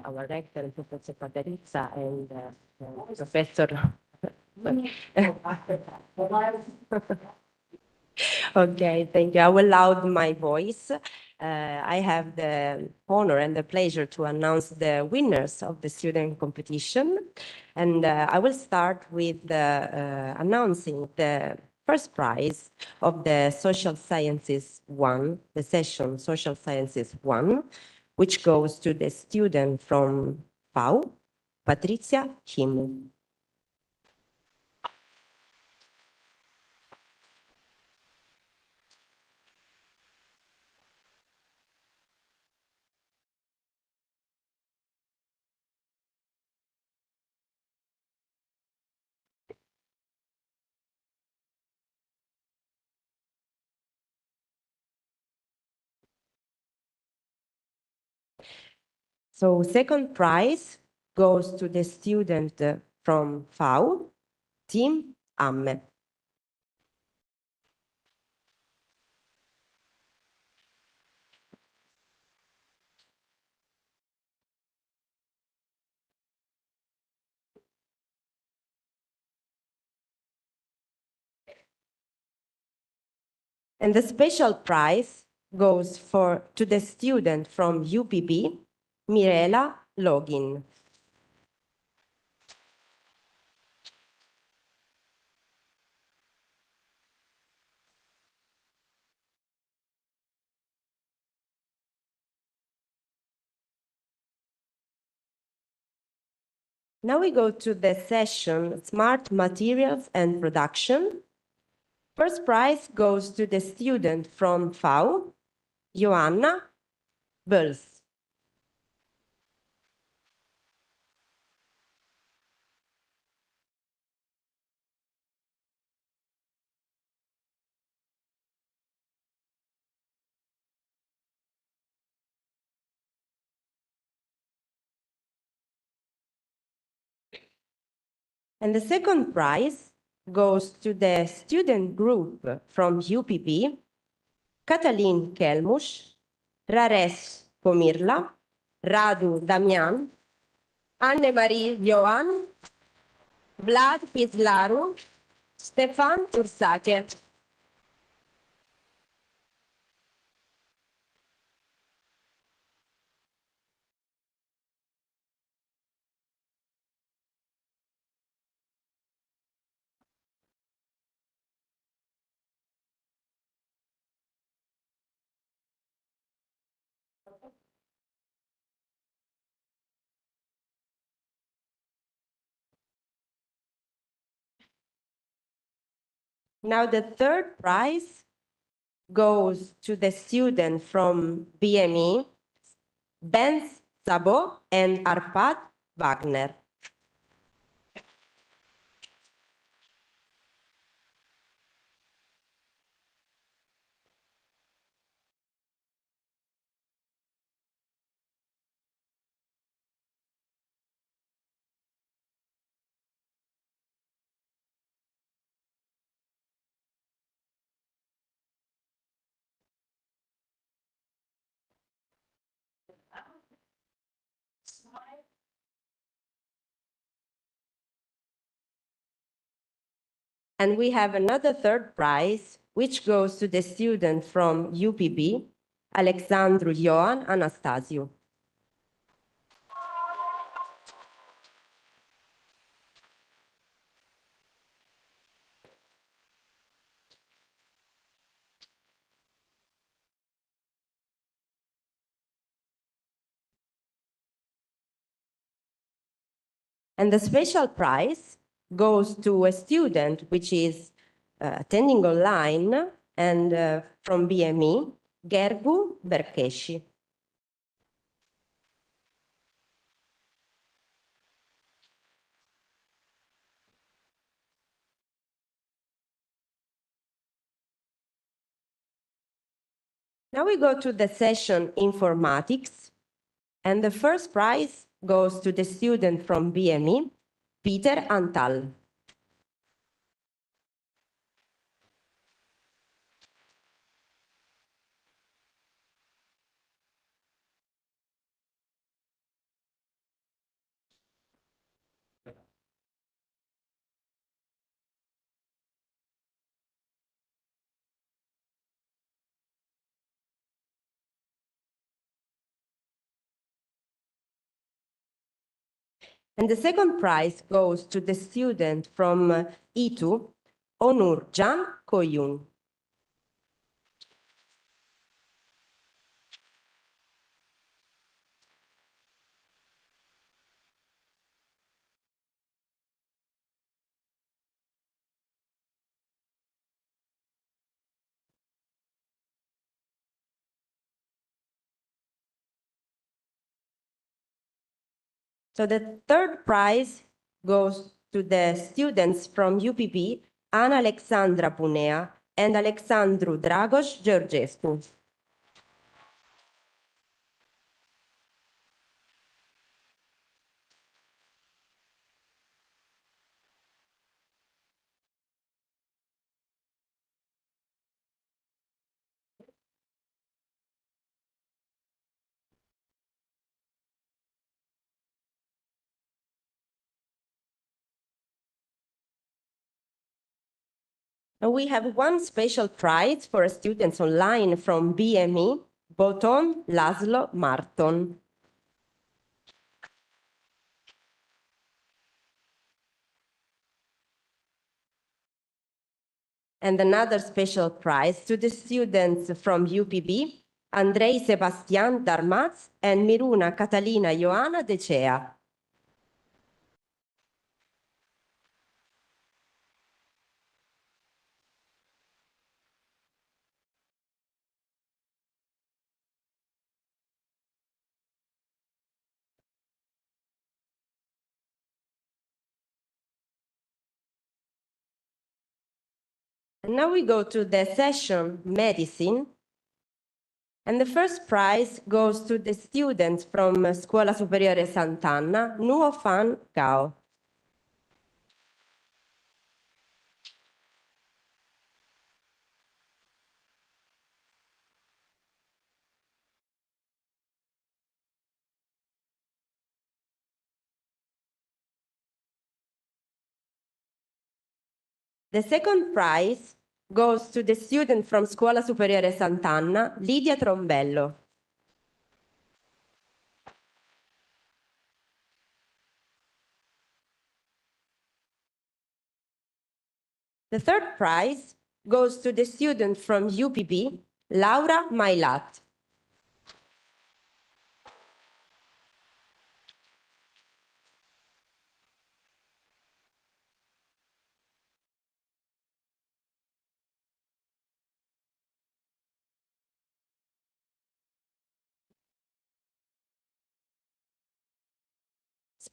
M: our rector and Professor Patrizia and Professor. Okay, thank you. I will loud my voice. I have the honor and the pleasure to announce the winners of the student competition. And I will start with announcing the first prize of the Social Sciences 1, the session Social Sciences 1, which goes to the student from FAU, Patrizia Kim. So second prize goes to the student from FAU, Team Amme. And the special prize goes to the student from UPB, Mirela Login. Now we go to the session Smart Materials and Production. First prize goes to the student from FAU, Joanna Böls. And the second prize goes to the student group from UPP, Katalin Kelmush, Rares Pomirla, Radu Damian, Anne-Marie Johan, Vlad Pizlaru, Stefan Ursake. Now the third prize goes to the student from BME, Ben Sabo and Arpad Wagner. And we have another third prize, which goes to the student from UPB, Alexandru Ioan Anastasiu. And the special prize goes to a student which is attending online and from BME, Gergu Berkeshi. Now we go to the session Informatics, and the first prize goes to the student from BME, Peter Antal. And the second prize goes to the student from E2, Onur Can Koyun. So the third prize goes to the students from UPP, Ana Alexandra Punea and Alexandru Dragos Georgescu. And we have one special prize for students online from BME, Boton Laszlo Marton. And another special prize to the students from UPB, Andrei Sebastian Darmaz and Miruna Catalina Ioana Decea. And now we go to the session Medicine. And the first prize goes to the students from Scuola Superiore Sant'Anna, Nuo Fan Cao. The second prize goes to the student from Scuola Superiore Sant'Anna, Lidia Trombello. The third prize goes to the student from UPB, Laura Mailat.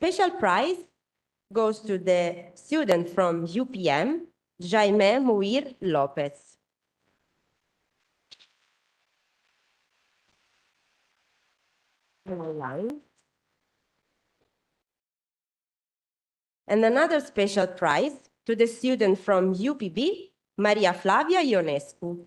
M: Special prize goes to the student from UPM, Jaime Muir Lopez. Online. And another special prize to the student from UPB, Maria Flavia Ionescu.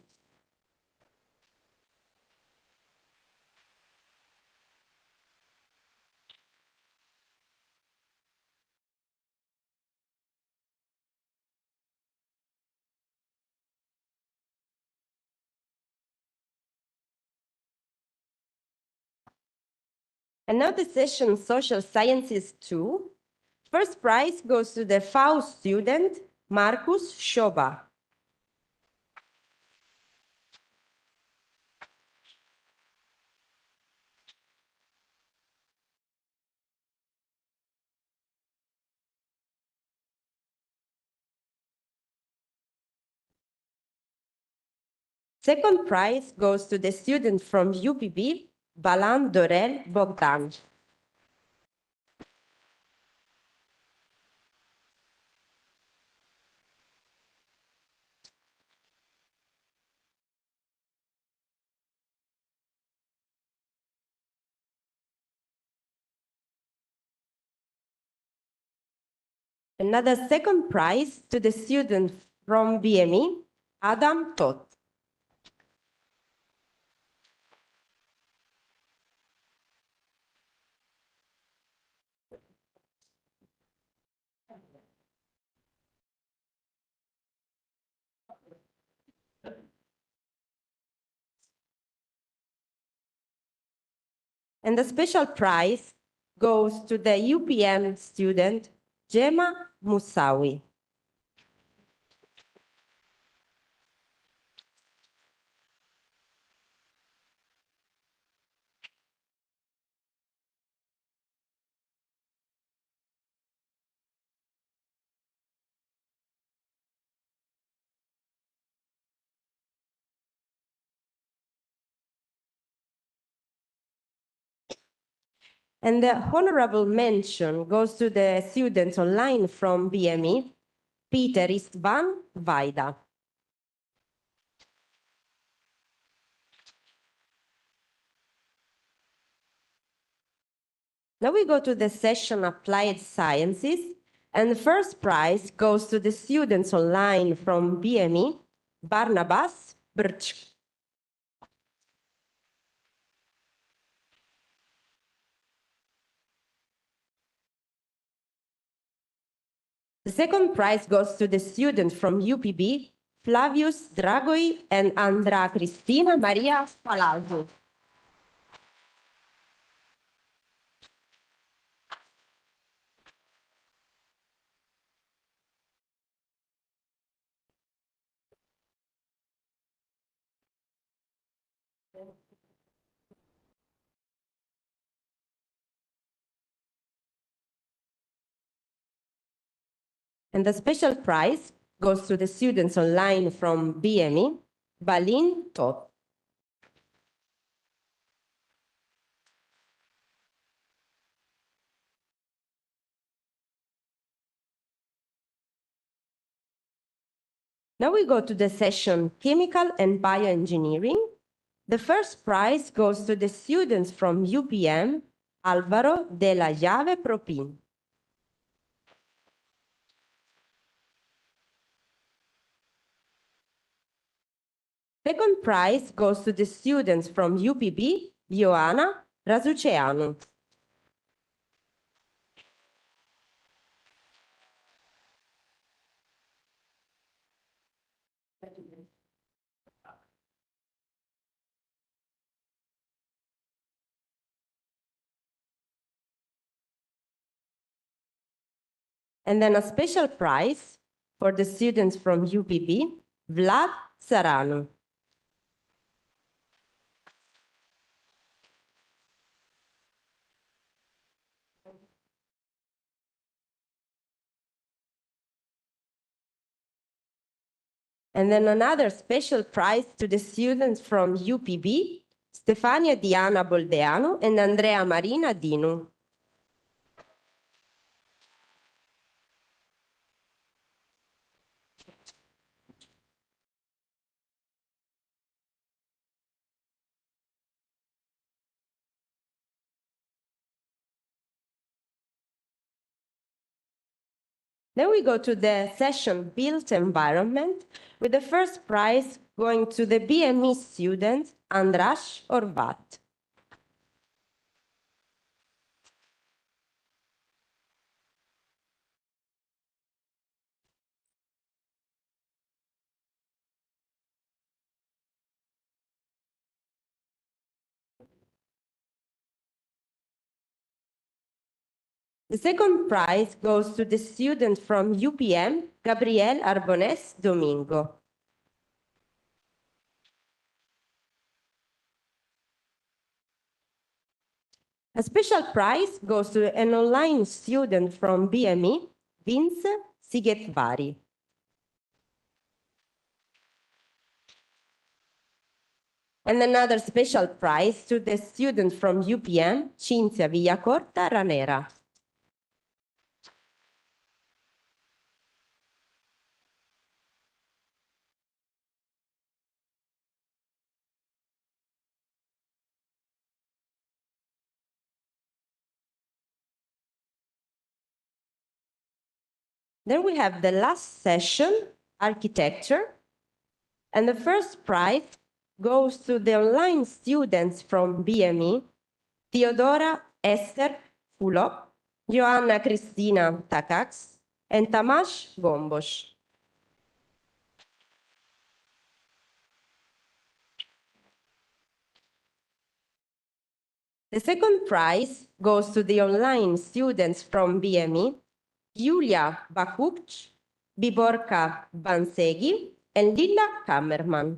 M: And now the session Social Sciences 2. First prize goes to the FAU student, Marcus Schoba. Second prize goes to the student from UPB, Balan Dorel Bogdan. Another second prize to the student from BME, Adam Toth. And the special prize goes to the UPM student, Gemma Moussaoui. And the honorable mention goes to the student online from BME, Peter Istvan Vaida. Now we go to the session Applied Sciences, and the first prize goes to the students online from BME, Barnabas Brch. The second prize goes to the student from UPB, Flavius Dragoi and Andra Cristina Maria Palazzo. And the special prize goes to the students online from BME, Balin Toth. Now we go to the session Chemical and Bioengineering. The first prize goes to the students from UPM, Álvaro de la Llave Propin. Second prize goes to the students from UPB, Ioana Razuceanu. And then a special prize for the students from UPB, Vlad Saranu. And then another special prize to the students from UPB, Stefania Diana Boldeano and Andrea Marina Dinu. Then we go to the session Built Environment, with the first prize going to the BME student, Andras Orvat. The second prize goes to the student from UPM, Gabriel Arbones Domingo. A special prize goes to an online student from BME, Vince Sigetvari. And another special prize to the student from UPM, Cinzia Villacorta Ranera. Then we have the last session, Architecture. And the first prize goes to the online students from BME, Theodora Esther Fulop, Joanna Cristina Takacs, and Tamas Gombos. The second prize goes to the online students from BME, Julia Bakuc, Biborka Bansegi, and Lilla Kammerman.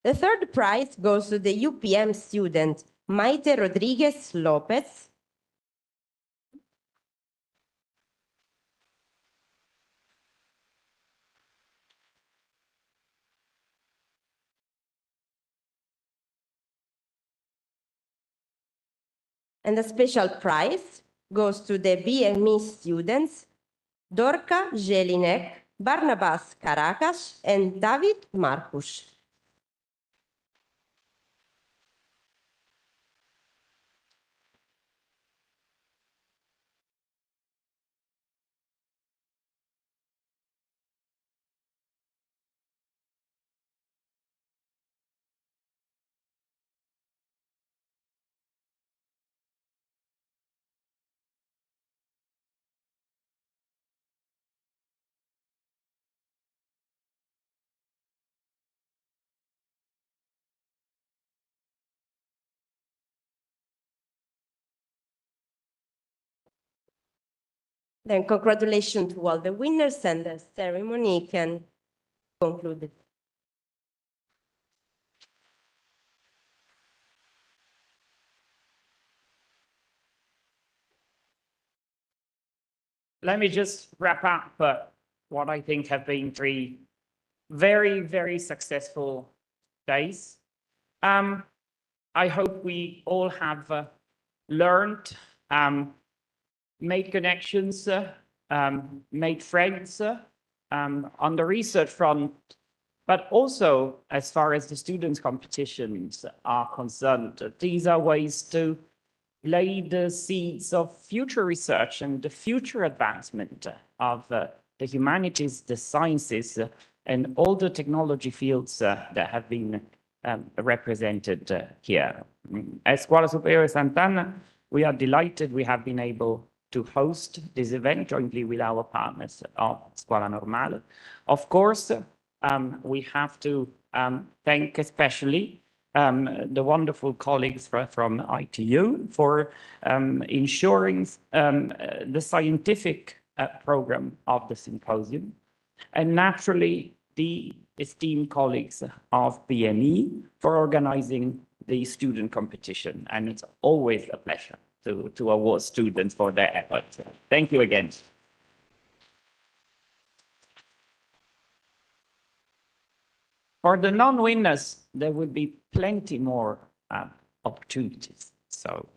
M: The third prize goes to the UPM student, Maite Rodriguez Lopez. And the special prize goes to the BME students, Dorka Jelinek, Barnabas Caracas, and David Marcus. Then congratulations to all the winners, and the ceremony can conclude.
K: Let me just wrap up what I think have been 3 very, very successful days. I hope we all have learned, made connections, made friends on the research front, but also as far as the students' competitions are concerned. These are ways to lay the seeds of future research and the future advancement of the humanities, the sciences, and all the technology fields that have been represented here. At Scuola Superiore Sant'Anna, we are delighted we have been able to host this event jointly with our partners of Scuola Normale. Of course, we have to thank especially the wonderful colleagues from ITU for ensuring the scientific program of the symposium, and naturally the esteemed colleagues of BME for organizing the student competition. And it's always a pleasure to award students for their efforts. Thank you again. For the non-winners, there will be plenty more opportunities. So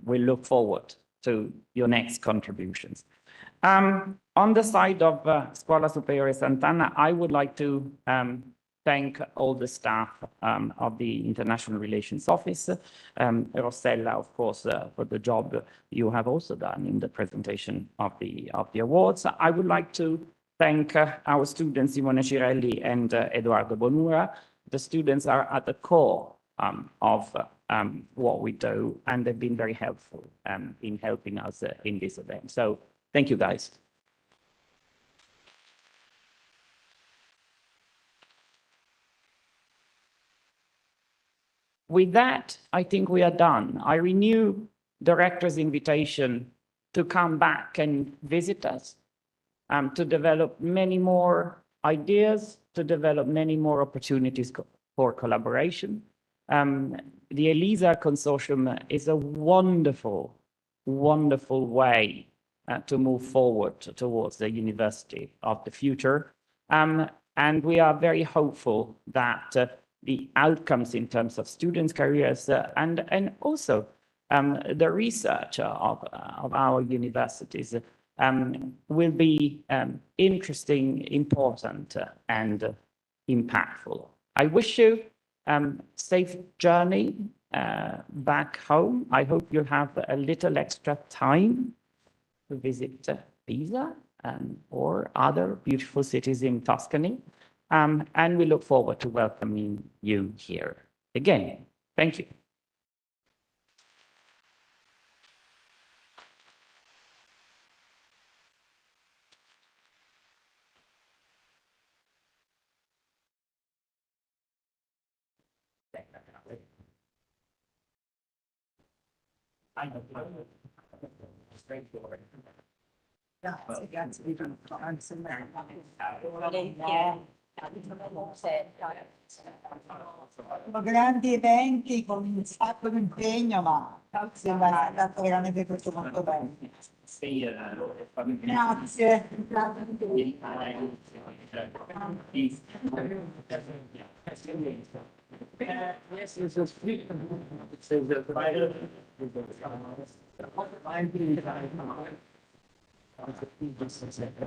K: we look forward to your next contributions. On the side of Scuola Superiore Sant'Anna, I would like to thank all the staff of the International Relations Office, Rossella, of course, for the job you have also done in the presentation of the awards. I would like to thank our students, Simone Cirelli and Edoardo Bonura. The students are at the core of what we do, and they've been very helpful in helping us in this event. So thank you, guys. With that, I think we are done. I renew the rector's invitation to come back and visit us, to develop many more ideas, to develop many more opportunities for collaboration. The EELISA consortium is a wonderful, wonderful way to move forward towards the university of the future. And we are very hopeful that the outcomes in terms of students' careers and also the research of our universities will be interesting, important, and impactful. I wish you safe journey back home. I hope you have a little extra time to visit Pisa or other beautiful cities in Tuscany. And we look forward to welcoming you here again. Thank you.
L: Sono grandi eventi con un sacco di impegno, ma sembra andato veramente tutto molto bene. Grazie.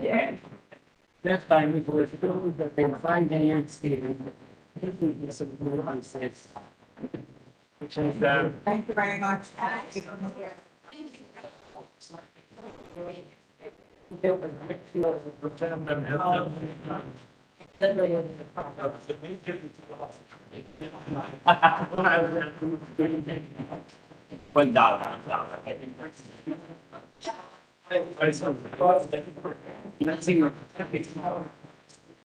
K: Yeah. Last time we were told that they 5 years here. Which is,
L: Thank you very much.
K: Well done. Let's see.